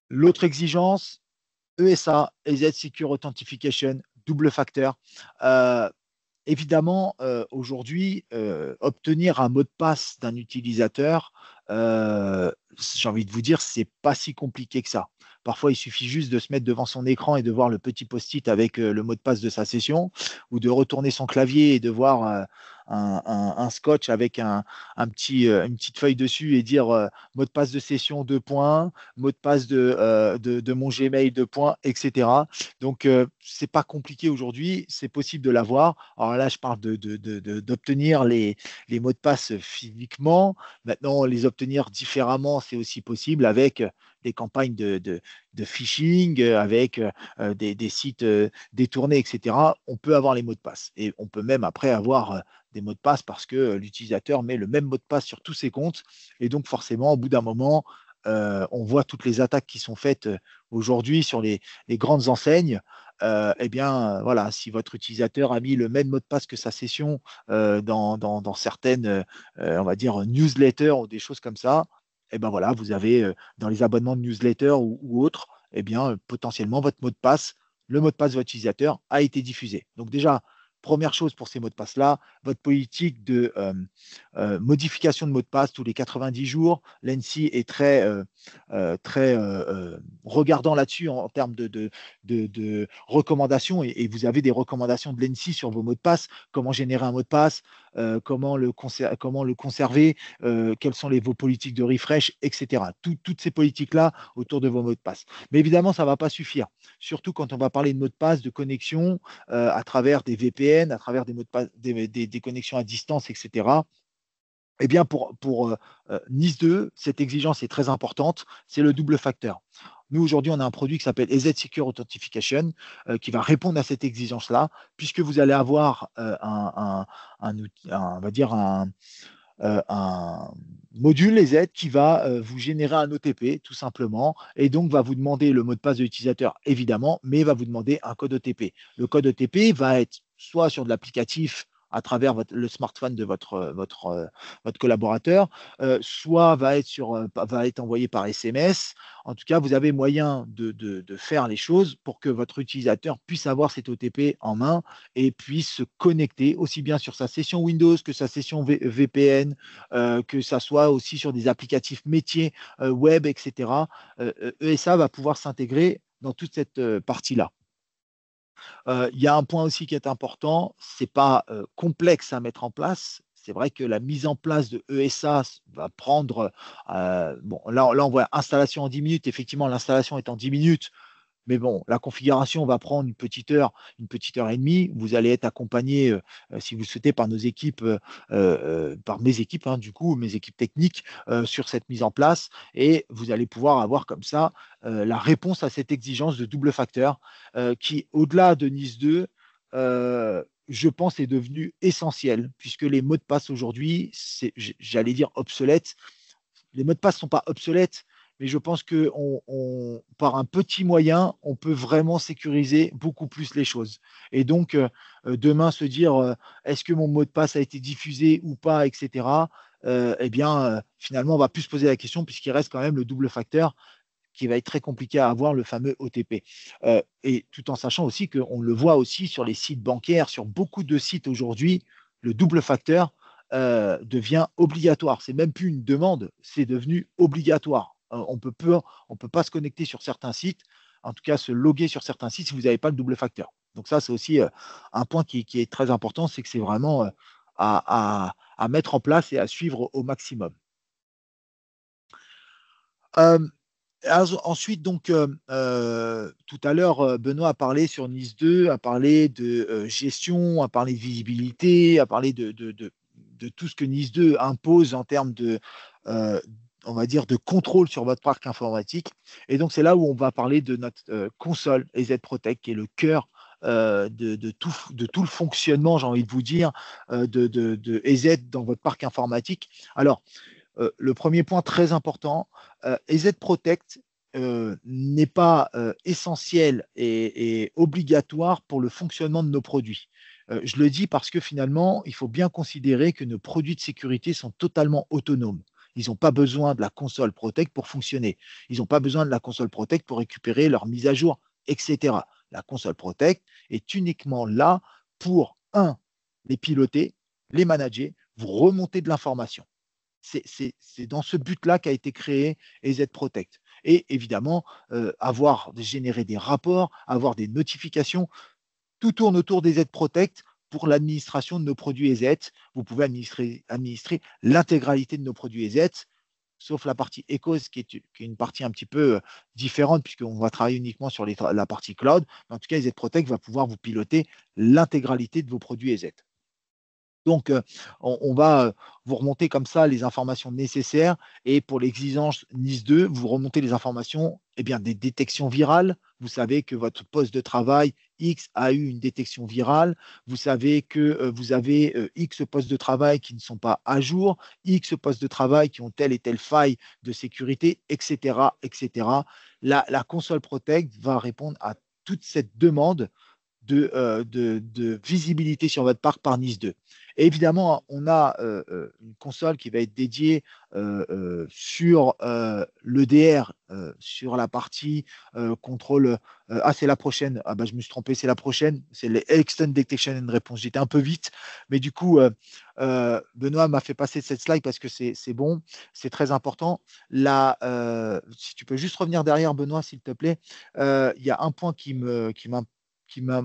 L'autre exigence, ESA, EZ Secure Authentication, double facteur. Évidemment, aujourd'hui, obtenir un mot de passe d'un utilisateur, j'ai envie de vous dire, c'est pas si compliqué que ça. Parfois, il suffit juste de se mettre devant son écran et de voir le petit post-it avec le mot de passe de sa session, ou de retourner son clavier et de voir un scotch avec une petite feuille dessus et dire mot de passe de session 2 points, mot de passe de mon Gmail 2 points, etc. Donc, c'est pas compliqué aujourd'hui, c'est possible de l'avoir. Alors là, je parle d'obtenir les mots de passe physiquement. Maintenant, les obtenir différemment, c'est aussi possible avec des campagnes de phishing, avec des sites détournés, etc. On peut avoir les mots de passe. Et on peut même après avoir des mots de passe parce que l'utilisateur met le même mot de passe sur tous ses comptes. Et donc, forcément, au bout d'un moment, on voit toutes les attaques qui sont faites aujourd'hui sur les grandes enseignes. Eh bien, voilà, si votre utilisateur a mis le même mot de passe que sa session dans certaines, on va dire, newsletters ou des choses comme ça, eh ben voilà, vous avez dans les abonnements de newsletters ou autres, eh bien, potentiellement, votre mot de passe, le mot de passe de votre utilisateur a été diffusé. Donc déjà, première chose pour ces mots de passe-là, votre politique de modification de mot de passe tous les 90 jours. L'ANSSI est très regardant là-dessus en termes de recommandations et vous avez des recommandations de l'ANSSI sur vos mots de passe, comment générer un mot de passe, comment le conserver, quelles sont vos politiques de refresh, etc. Toutes ces politiques-là autour de vos mots de passe. Mais évidemment, ça ne va pas suffire, surtout quand on va parler de mots de passe, de connexion à travers des VPN, à travers des mots de passe, des connexions à distance, etc. Eh bien, pour Nice 2, cette exigence est très importante, c'est le double facteur. Nous, aujourd'hui, on a un produit qui s'appelle EZ Secure Authentication qui va répondre à cette exigence-là, puisque vous allez avoir on va dire un module EZ qui va vous générer un OTP, tout simplement, et donc va vous demander le mot de passe de l'utilisateur, évidemment, mais va vous demander un code OTP. Le code OTP va être soit sur de l'applicatif à travers le smartphone de votre collaborateur, soit va être envoyé par SMS. En tout cas, vous avez moyen de faire les choses pour que votre utilisateur puisse avoir cet OTP en main et puisse se connecter aussi bien sur sa session Windows que sa session VPN, que ça soit aussi sur des applicatifs métiers web, etc. ESA va pouvoir s'intégrer dans toute cette partie-là. Il y a un point aussi qui est important, ce n'est pas complexe à mettre en place. C'est vrai que la mise en place de ESA va prendre, bon, là, on voit installation en 10 minutes, effectivement, l'installation est en 10 minutes, mais bon, la configuration va prendre une petite heure et demie. Vous allez être accompagné, si vous le souhaitez, par nos équipes, par mes équipes, hein, du coup, mes équipes techniques, sur cette mise en place. Et vous allez pouvoir avoir comme ça la réponse à cette exigence de double facteur qui, au-delà de Nice 2, je pense, est devenu essentiel, puisque les mots de passe aujourd'hui, j'allais dire obsolètes. Les mots de passe ne sont pas obsolètes, mais je pense que par un petit moyen, on peut vraiment sécuriser beaucoup plus les choses. Et donc, demain, se dire est-ce que mon mot de passe a été diffusé ou pas, etc. Eh bien, finalement, on va plus se poser la question puisqu'il reste quand même le double facteur qui va être très compliqué à avoir, le fameux OTP. Et tout en sachant aussi qu'on le voit aussi sur les sites bancaires, sur beaucoup de sites aujourd'hui, le double facteur devient obligatoire. C'est même plus une demande, c'est devenu obligatoire. On peut pas se connecter sur certains sites, en tout cas se loguer sur certains sites si vous n'avez pas le double facteur. Donc ça, c'est aussi un point qui est très important, c'est que c'est vraiment à mettre en place et à suivre au maximum. Euh, Ensuite, donc, tout à l'heure, Benoît a parlé sur Nice 2, a parlé de gestion, a parlé de visibilité, a parlé tout ce que NIS2 impose en termes on va dire, de contrôle sur votre parc informatique. Et donc, c'est là où on va parler de notre console EZ Protect, qui est le cœur de tout le fonctionnement, j'ai envie de vous dire, de EZ dans votre parc informatique. Alors, le premier point très important, EZ Protect n'est pas essentiel et obligatoire pour le fonctionnement de nos produits. Je le dis parce que finalement, il faut bien considérer que nos produits de sécurité sont totalement autonomes. Ils n'ont pas besoin de la console Protect pour fonctionner. Ils n'ont pas besoin de la console Protect pour récupérer leurs mises à jour, etc. La console Protect est uniquement là pour, un, les piloter, les manager, vous remonter de l'information. C'est dans ce but-là qu'a été créé EZ Protect. Et évidemment, générer des rapports, avoir des notifications, tout tourne autour d'EZ Protect pour l'administration de nos produits EZ. Vous pouvez administrer l'intégralité de nos produits EZ, sauf la partie ECOS qui est une partie un petit peu différente puisqu'on va travailler uniquement sur la partie cloud. Mais en tout cas, EZ Protect va pouvoir vous piloter l'intégralité de vos produits EZ. Donc, on va vous remonter comme ça les informations nécessaires. Et pour l'exigence NIS2, vous remontez les informations des détections virales. Vous savez que votre poste de travail X a eu une détection virale. Vous savez que vous avez X postes de travail qui ne sont pas à jour, X postes de travail qui ont telle et telle faille de sécurité, etc. etc. La console Protect va répondre à toute cette demande de visibilité sur votre parc par NIS2. Et évidemment, on a une console qui va être dédiée sur l'EDR, sur la partie contrôle. C'est la prochaine. Ah bah, je me suis trompé, c'est la prochaine. C'est les Extend Detection and Response. J'étais un peu vite, mais du coup, Benoît m'a fait passer cette slide parce que c'est bon, c'est très important. Là, si tu peux juste revenir derrière, Benoît, s'il te plaît, il y a un point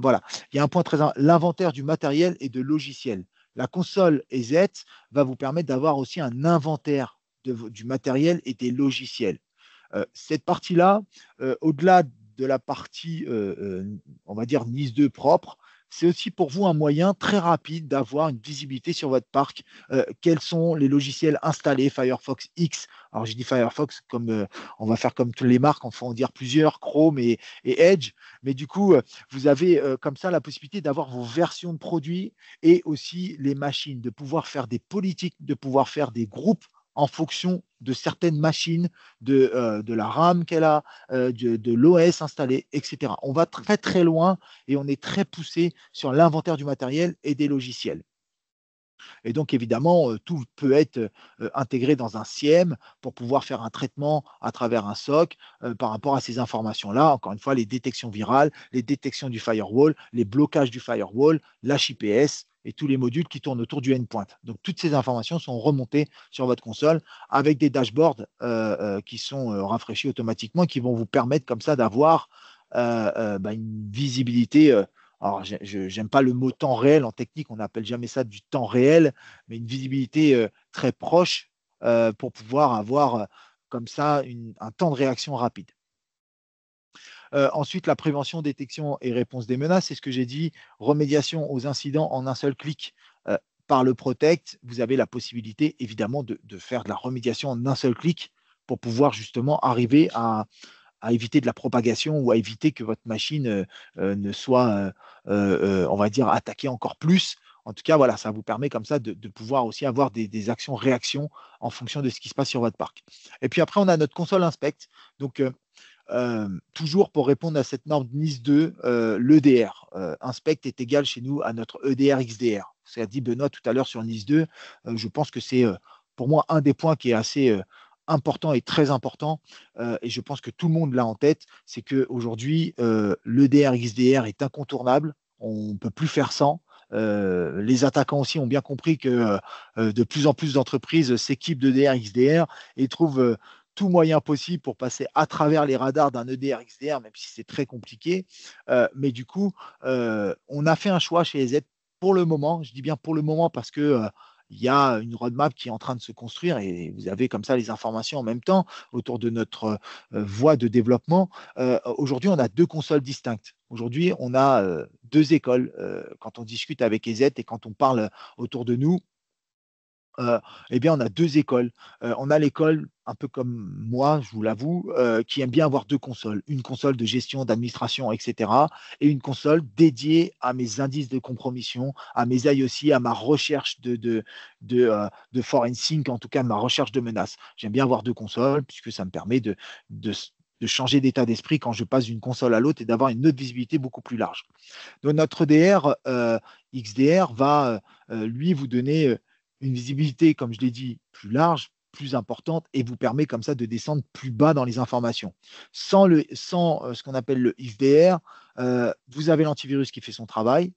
voilà. Il y a un point très important, l'inventaire du matériel et de logiciels. La console EZ va vous permettre d'avoir aussi un inventaire du matériel et des logiciels. Cette partie-là, au-delà de la partie, on va dire, NIS2 propre, c'est aussi pour vous un moyen très rapide d'avoir une visibilité sur votre parc. Quels sont les logiciels installés, Firefox X. Alors, j'ai dit Firefox, on va faire comme toutes les marques, on va en dire plusieurs, Chrome et Edge. Mais du coup, vous avez comme ça la possibilité d'avoir vos versions de produits et aussi les machines, de pouvoir faire des politiques, de pouvoir faire des groupes en fonction de certaines machines, de la RAM qu'elle a, de l'OS installé, etc. On va très très loin et on est très poussé sur l'inventaire du matériel et des logiciels. Et donc, évidemment, tout peut être intégré dans un SIEM pour pouvoir faire un traitement à travers un SOC par rapport à ces informations-là. Encore une fois, les détections virales, les détections du firewall, les blocages du firewall, l'HIPS et tous les modules qui tournent autour du endpoint. Donc, toutes ces informations sont remontées sur votre console avec des dashboards qui sont rafraîchis automatiquement, qui vont vous permettre comme ça d'avoir une visibilité alors, je n'aime pas le mot temps réel. En technique, on n'appelle jamais ça du temps réel, mais une visibilité très proche pour pouvoir avoir comme ça un temps de réaction rapide. Ensuite, la prévention, détection et réponse des menaces, c'est ce que j'ai dit, remédiation aux incidents en un seul clic. Par le Protect, vous avez la possibilité évidemment de faire de la remédiation en un seul clic pour pouvoir justement arriver à éviter de la propagation ou à éviter que votre machine ne soit, on va dire, attaquée encore plus. En tout cas, voilà, ça vous permet comme ça de pouvoir aussi avoir des actions-réactions en fonction de ce qui se passe sur votre parc. Et puis après, on a notre console Inspect. Donc, toujours pour répondre à cette norme NIS2, l'EDR. Inspect est égal chez nous à notre EDR XDR. Ce qu'a dit Benoît tout à l'heure sur NIS2. Je pense que c'est pour moi un des points qui est assez important et très important. Et je pense que tout le monde l'a en tête. C'est qu'aujourd'hui, l'EDR XDR est incontournable. On ne peut plus faire sans. Les attaquants aussi ont bien compris que de plus en plus d'entreprises s'équipent d'EDR XDR et trouvent tout moyen possible pour passer à travers les radars d'un EDR XDR, même si c'est très compliqué. Mais du coup, on a fait un choix chez EZ pour le moment. Je dis bien pour le moment parce que il y a une roadmap qui est en train de se construire et vous avez comme ça les informations en même temps autour de notre voie de développement. Aujourd'hui, on a deux consoles distinctes. Aujourd'hui, on a deux écoles. Quand on discute avec EZ et quand on parle autour de nous, eh bien, on a deux écoles. On a l'école, un peu comme moi, je vous l'avoue, qui aime bien avoir deux consoles. Une console de gestion, d'administration, etc. Et une console dédiée à mes indices de compromission, à mes IOC, à ma recherche de forensic, en tout cas ma recherche de menaces. J'aime bien avoir deux consoles puisque ça me permet de, de changer d'état d'esprit quand je passe d'une console à l'autre et d'avoir une autre visibilité beaucoup plus large. Donc notre DR, XDR va, lui, vous donner une visibilité, comme je l'ai dit, plus large, plus importante et vous permet comme ça de descendre plus bas dans les informations. Sans ce qu'on appelle le XDR, vous avez l'antivirus qui fait son travail,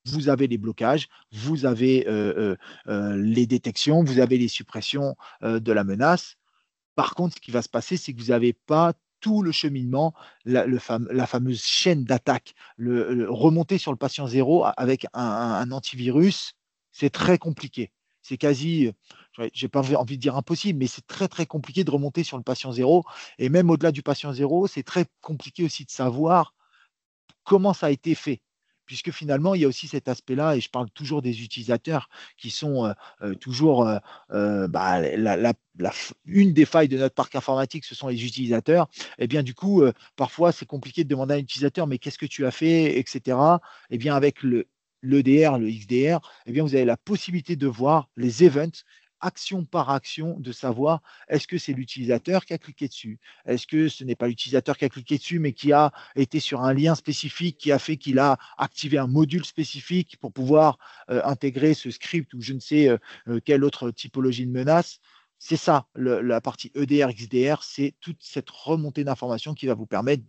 vous avez les blocages, vous avez les détections, vous avez les suppressions de la menace. Par contre, ce qui va se passer, c'est que vous n'avez pas tout le cheminement, la fameuse chaîne d'attaque, remonter sur le patient zéro avec un antivirus, c'est très compliqué. C'est quasi, j'ai pas envie de dire impossible, mais c'est très très compliqué de remonter sur le patient zéro. Et même au-delà du patient zéro, c'est très compliqué aussi de savoir comment ça a été fait. Puisque finalement, il y a aussi cet aspect-là, et je parle toujours des utilisateurs qui sont toujours bah, une des failles de notre parc informatique, ce sont les utilisateurs. Et bien du coup, parfois, c'est compliqué de demander à un utilisateur, mais qu'est-ce que tu as fait, etc. Et bien avec l'EDR, le XDR, eh bien, vous avez la possibilité de voir les events action par action, de savoir est-ce que c'est l'utilisateur qui a cliqué dessus, est-ce que ce n'est pas l'utilisateur qui a cliqué dessus, mais qui a été sur un lien spécifique qui a fait qu'il a activé un module spécifique pour pouvoir intégrer ce script ou je ne sais quelle autre typologie de menace. C'est ça, la partie EDR, XDR, c'est toute cette remontée d'informations qui va vous permettre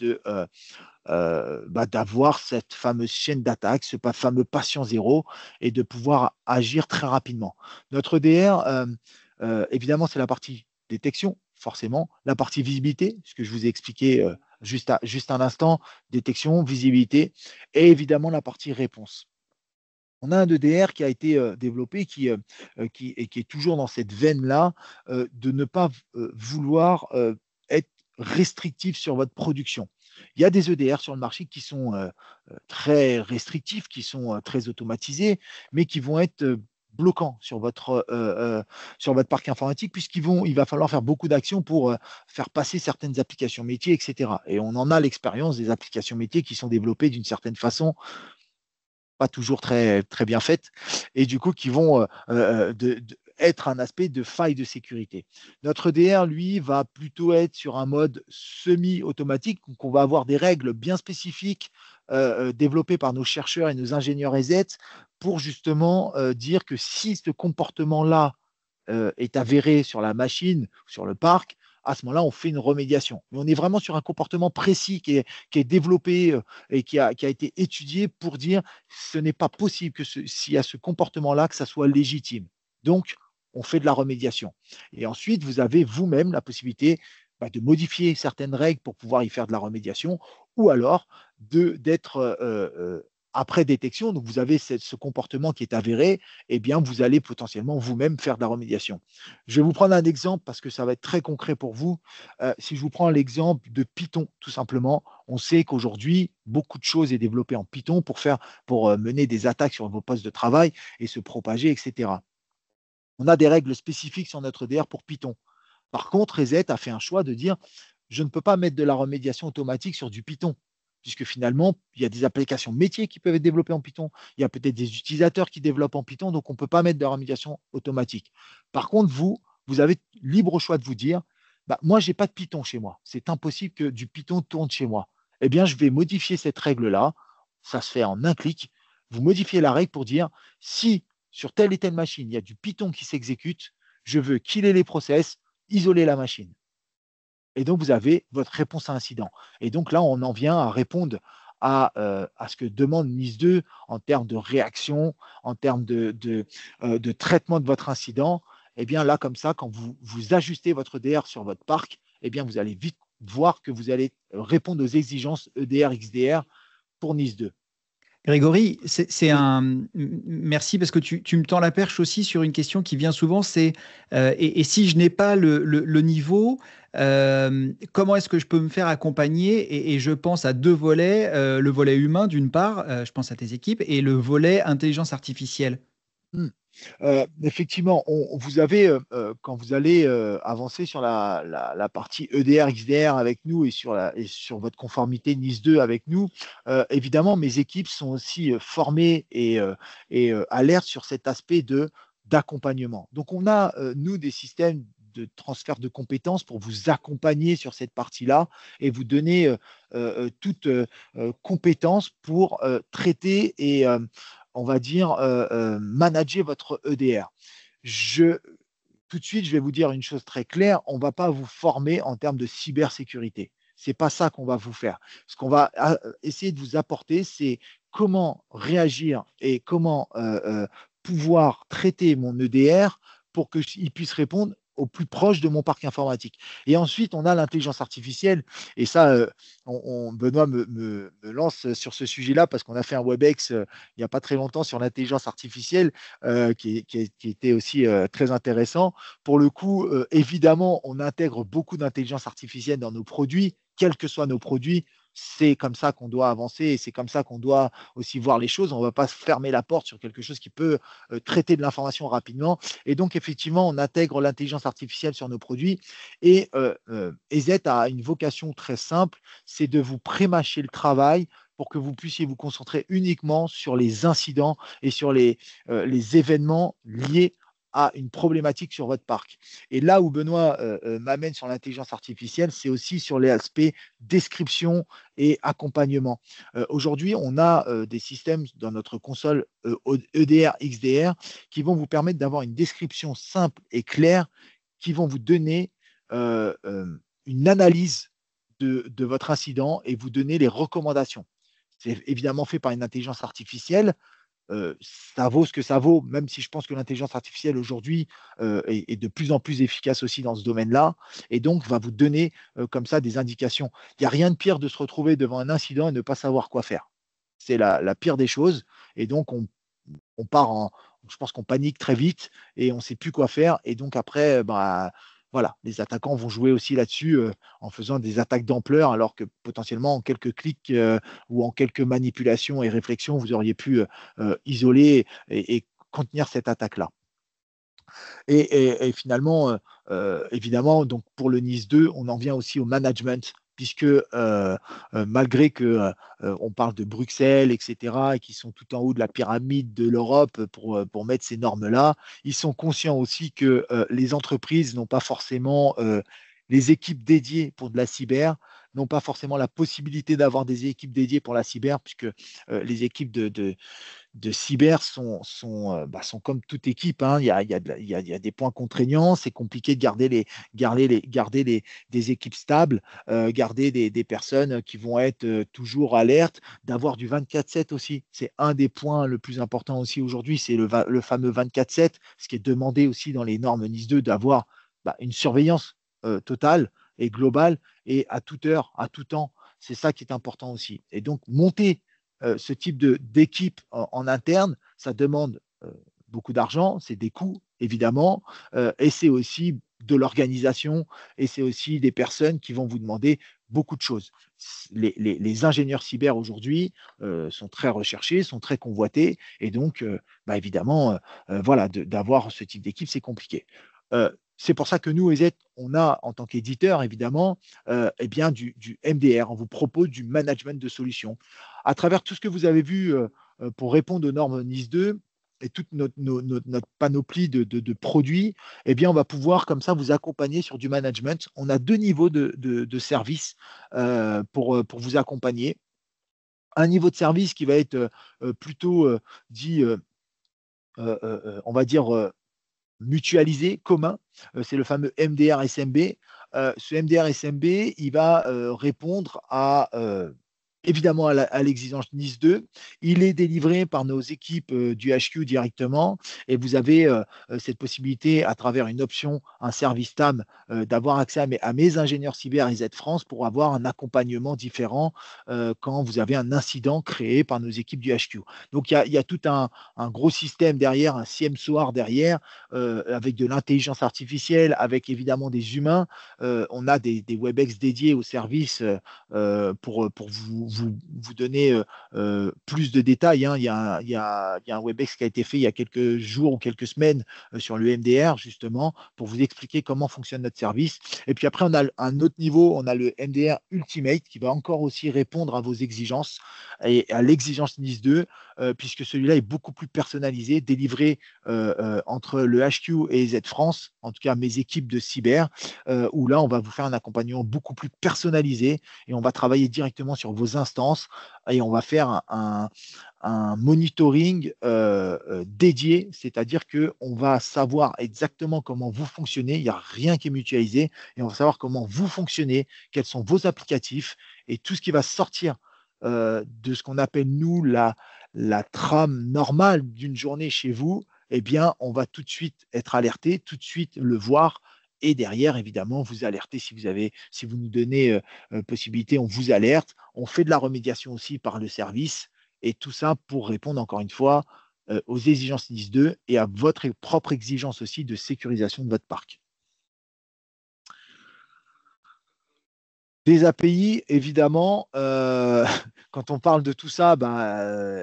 d'avoir cette fameuse chaîne d'attaque, ce fameux patient zéro, et de pouvoir agir très rapidement. Notre EDR, évidemment, c'est la partie détection, forcément, la partie visibilité, ce que je vous ai expliqué juste un instant, détection, visibilité, et évidemment la partie réponse. On a un EDR qui a été développé, et qui est toujours dans cette veine-là, de ne pas vouloir être restrictif sur votre production. Il y a des EDR sur le marché qui sont très restrictifs, qui sont très automatisés, mais qui vont être bloquants sur votre parc informatique, il va falloir faire beaucoup d'actions pour faire passer certaines applications métiers, etc. Et on en a l'expérience des applications métiers qui sont développées d'une certaine façon, pas toujours très, très bien faites, et du coup qui vont être un aspect de faille de sécurité. Notre DR, lui, va plutôt être sur un mode semi-automatique, donc on va avoir des règles bien spécifiques développées par nos chercheurs et nos ingénieurs EZ pour justement dire que si ce comportement-là est avéré sur la machine, sur le parc, à ce moment-là, on fait une remédiation. Mais on est vraiment sur un comportement précis qui est développé et qui a été étudié pour dire ce n'est pas possible que s'il y a ce comportement-là, que ça soit légitime. Donc, on fait de la remédiation. Et ensuite, vous avez vous-même la possibilité de modifier certaines règles pour pouvoir y faire de la remédiation ou alors d'être après détection, donc vous avez ce comportement qui est avéré, eh bien, vous allez potentiellement vous-même faire de la remédiation. Je vais vous prendre un exemple parce que ça va être très concret pour vous. Si je vous prends l'exemple de Python, tout simplement, on sait qu'aujourd'hui, beaucoup de choses est développé en Python pour mener des attaques sur vos postes de travail et se propager, etc. On a des règles spécifiques sur notre DR pour Python. Par contre, Reset a fait un choix de dire je ne peux pas mettre de la remédiation automatique sur du Python, puisque finalement, il y a des applications métiers qui peuvent être développées en Python. Il y a peut-être des utilisateurs qui développent en Python, donc on ne peut pas mettre de remédiation automatique. Par contre, vous avez libre choix de vous dire moi, je n'ai pas de Python chez moi. C'est impossible que du Python tourne chez moi. Eh bien, je vais modifier cette règle-là. Ça se fait en un clic. Vous modifiez la règle pour dire si sur telle et telle machine, il y a du Python qui s'exécute, je veux killer les process, isoler la machine. Et donc, vous avez votre réponse à incident. Et donc là, on en vient à répondre à ce que demande NIS 2 en termes de réaction, en termes de traitement de votre incident. Eh bien là, comme ça, quand vous ajustez votre DR sur votre parc, eh bien, vous allez vite voir que vous allez répondre aux exigences EDR, XDR pour NIS 2. Grégory, Oui. merci parce que tu me tends la perche aussi sur une question qui vient souvent, c'est et si je n'ai pas le niveau, comment est-ce que je peux me faire accompagner et je pense à deux volets, le volet humain d'une part, je pense à tes équipes, et le volet intelligence artificielle. Hmm. Effectivement, vous avez, quand vous allez avancer sur la partie EDR, XDR avec nous et sur votre conformité NIS 2 avec nous, évidemment, mes équipes sont aussi formées et alertes sur cet aspect d'accompagnement. Donc, on a, nous, des systèmes de transfert de compétences pour vous accompagner sur cette partie-là et vous donner toute compétence pour traiter et on va dire, manager votre EDR. Je, Tout de suite, je vais vous dire une chose très claire, on ne va pas vous former en termes de cybersécurité. Ce n'est pas ça qu'on va vous faire. Ce qu'on va essayer de vous apporter, c'est comment réagir et comment pouvoir traiter mon EDR pour qu'il puisse répondre au plus proche de mon parc informatique. Et ensuite, on a l'intelligence artificielle. Et ça, Benoît me lance sur ce sujet-là parce qu'on a fait un WebEx il n'y a pas très longtemps sur l'intelligence artificielle qui était aussi très intéressant. Pour le coup, évidemment, on intègre beaucoup d'intelligence artificielle dans nos produits, quels que soient nos produits. C'est comme ça qu'on doit avancer et c'est comme ça qu'on doit aussi voir les choses. On ne va pas se fermer la porte sur quelque chose qui peut traiter de l'information rapidement. Et donc, effectivement, on intègre l'intelligence artificielle sur nos produits. Et EZ a une vocation très simple, c'est de vous prémâcher le travail pour que vous puissiez vous concentrer uniquement sur les incidents et sur les événements liés à une problématique sur votre parc. Et là où Benoît m'amène sur l'intelligence artificielle, c'est aussi sur les aspects description et accompagnement. Aujourd'hui, on a des systèmes dans notre console EDR, XDR qui vont vous permettre d'avoir une description simple et claire qui vont vous donner une analyse de votre incident et vous donner les recommandations. C'est évidemment fait par une intelligence artificielle, ça vaut ce que ça vaut, même si je pense que l'intelligence artificielle aujourd'hui est de plus en plus efficace aussi dans ce domaine-là, et donc va vous donner comme ça des indications. Il n'y a rien de pire de se retrouver devant un incident et ne pas savoir quoi faire. C'est la pire des choses, et donc on part en, je pense qu'on panique très vite et on ne sait plus quoi faire, et donc après, bah, voilà, les attaquants vont jouer aussi là-dessus en faisant des attaques d'ampleur, alors que potentiellement en quelques clics ou en quelques manipulations et réflexions, vous auriez pu isoler et contenir cette attaque-là. Et finalement, évidemment, donc pour le Nice 2, on en vient aussi au management, puisque malgré que on parle de Bruxelles, etc., et qui sont tout en haut de la pyramide de l'Europe pour mettre ces normes-là, ils sont conscients aussi que les entreprises n'ont pas forcément les équipes dédiées pour de la cyber, n'ont pas forcément la possibilité d'avoir des équipes dédiées pour la cyber, puisque les équipes de cyber sont comme toute équipe, hein. Il y a des points contraignants. C'est compliqué de garder des équipes stables, garder des personnes qui vont être toujours alertes, d'avoir du 24/7 aussi. C'est un des points le plus important aussi aujourd'hui. C'est le fameux 24/7, ce qui est demandé aussi dans les normes NIS 2, d'avoir une surveillance totale et globale et à toute heure, à tout temps. C'est ça qui est important aussi. Et donc, monter ce type d'équipe en interne, ça demande beaucoup d'argent, c'est des coûts, évidemment, et c'est aussi de l'organisation, et c'est aussi des personnes qui vont vous demander beaucoup de choses. Les ingénieurs cyber aujourd'hui sont très recherchés, sont très convoités, et donc, évidemment, voilà, d'avoir ce type d'équipe, c'est compliqué. C'est pour ça que nous, EZ, on a, en tant qu'éditeur, évidemment, eh bien, du MDR. On vous propose du management de solutions. À travers tout ce que vous avez vu pour répondre aux normes NIS 2 et toute notre panoplie de produits, eh bien, on va pouvoir comme ça vous accompagner sur du management. On a deux niveaux de service pour vous accompagner. Un niveau de service qui va être plutôt dit, on va dire, mutualisé, commun. C'est le fameux MDR SMB. Ce MDR SMB, il va répondre évidemment à l'exigence NIS 2. Il est délivré par nos équipes du HQ directement, et vous avez cette possibilité à travers une option, un service TAM, d'avoir accès à mes ingénieurs cyber IZ France pour avoir un accompagnement différent quand vous avez un incident créé par nos équipes du HQ. Donc il y a tout un gros système derrière, un CMSOAR derrière, avec de l'intelligence artificielle, avec évidemment des humains. On a des WebEx dédiés au service pour vous donner plus de détails. Hein. Il y a un WebEx qui a été fait il y a quelques jours ou quelques semaines sur le MDR, justement, pour vous expliquer comment fonctionne notre service. Et puis après, on a un autre niveau, on a le MDR Ultimate qui va encore aussi répondre à vos exigences et à l'exigence NIS 2, puisque celui-là est beaucoup plus personnalisé, délivré entre le HQ et Z France, en tout cas mes équipes de cyber, où là, on va vous faire un accompagnement beaucoup plus personnalisé et on va travailler directement sur vos instances et on va faire un monitoring dédié, c'est-à-dire qu'on va savoir exactement comment vous fonctionnez, il n'y a rien qui est mutualisé, et on va savoir comment vous fonctionnez, quels sont vos applicatifs, et tout ce qui va sortir de ce qu'on appelle, nous, la trame normale d'une journée chez vous, eh bien, on va tout de suite être alerté, tout de suite le voir, et derrière, évidemment, vous alerter si vous nous donnez possibilité, on vous alerte. On fait de la remédiation aussi par le service, et tout ça pour répondre, encore une fois, aux exigences NIS 2 et à votre propre exigence aussi de sécurisation de votre parc. Des API, évidemment, quand on parle de tout ça,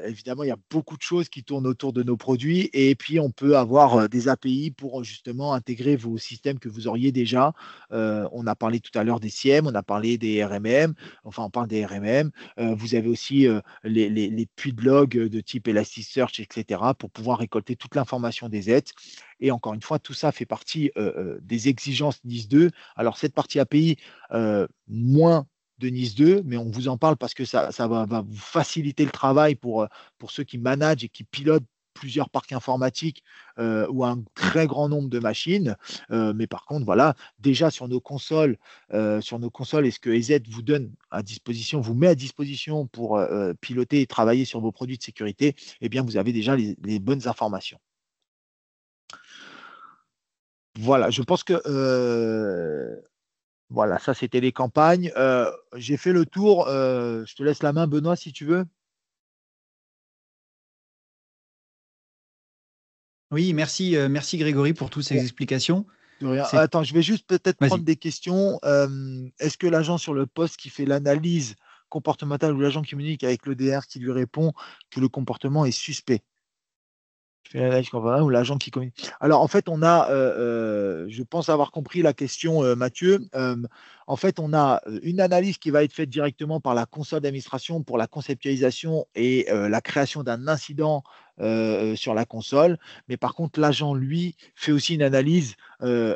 évidemment, il y a beaucoup de choses qui tournent autour de nos produits. Et puis, on peut avoir des API pour justement intégrer vos systèmes que vous auriez déjà. On a parlé tout à l'heure des SIEM, on a parlé des RMM, enfin, on parle des RMM. Vous avez aussi les puits de log de type Elasticsearch, etc., pour pouvoir récolter toute l'information des aides. Et encore une fois, tout ça fait partie des exigences NIS 2. Alors, cette partie API, moins de NIS 2, mais on vous en parle parce que ça va vous faciliter le travail pour ceux qui managent et qui pilotent plusieurs parcs informatiques ou un très grand nombre de machines. Mais par contre, voilà, déjà sur nos consoles, est-ce que EZ vous donne à disposition, vous met à disposition pour piloter et travailler sur vos produits de sécurité, eh bien, vous avez déjà les bonnes informations. Voilà, je pense que voilà, ça c'était les campagnes. J'ai fait le tour. Je te laisse la main, Benoît, si tu veux. Oui, merci, merci Grégory pour toutes ces Bon, explications. de rien. C'est... Attends, je vais juste peut-être prendre Vas-y. des questions. Est-ce que l'agent sur le poste qui fait l'analyse comportementale ou l'agent qui communique avec l'EDR qui lui répond que le comportement est suspect? Je fais l'analyse comportementale ou l'agent qui communique. Alors, en fait, on a, je pense avoir compris la question, Mathieu. En fait, on a une analyse qui va être faite directement par la console d'administration pour la conceptualisation et la création d'un incident sur la console. Mais par contre, l'agent, lui, fait aussi une analyse euh,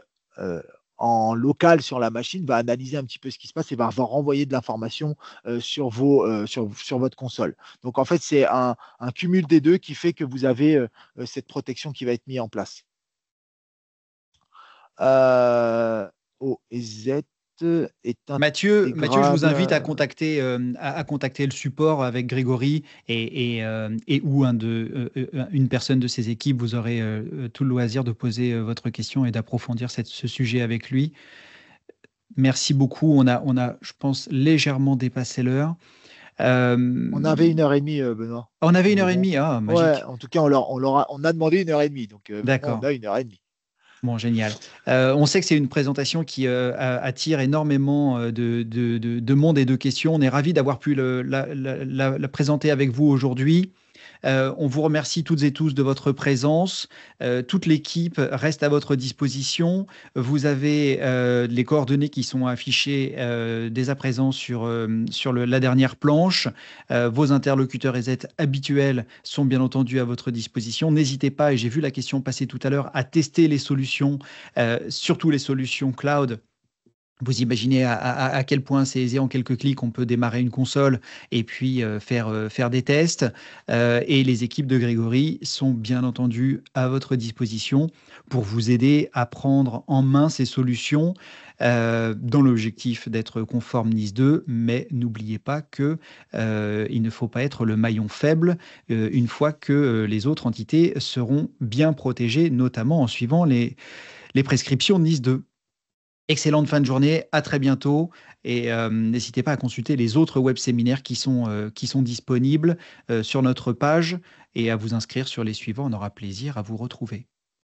en local sur la machine, va analyser un petit peu ce qui se passe et va renvoyer de l'information sur votre console. Donc, en fait, c'est un cumul des deux qui fait que vous avez cette protection qui va être mise en place. O et Z est Mathieu, je vous intégrable. invite à contacter le support avec Grégory et ou une personne de ses équipes. Vous aurez tout le loisir de poser votre question et d'approfondir ce sujet avec lui. Merci beaucoup. On a, je pense, légèrement dépassé l'heure. On avait 1h30, Benoît. On avait Mais 1h30. bon. Ah, Ouais, magique. en tout cas, on a demandé 1h30. Donc, maintenant, on D'accord. a 1h30. Bon, génial. On sait que c'est une présentation qui attire énormément de monde et de questions. On est ravis d'avoir pu la présenter avec vous aujourd'hui. On vous remercie toutes et tous de votre présence. Toute l'équipe reste à votre disposition. Vous avez les coordonnées qui sont affichées dès à présent sur la dernière planche. Vos interlocuteurs EZ habituels sont bien entendu à votre disposition. N'hésitez pas, et j'ai vu la question passer tout à l'heure, à tester les solutions, surtout les solutions cloud. Vous imaginez à quel point c'est aisé, en quelques clics, on peut démarrer une console et puis faire des tests. Et les équipes de Grégory sont bien entendu à votre disposition pour vous aider à prendre en main ces solutions dans l'objectif d'être conforme NIS 2. Mais n'oubliez pas qu'il ne faut pas être le maillon faible une fois que les autres entités seront bien protégées, notamment en suivant les prescriptions NIS 2. Excellente fin de journée, à très bientôt et n'hésitez pas à consulter les autres web séminaires qui sont disponibles sur notre page et à vous inscrire sur les suivants. On aura plaisir à vous retrouver.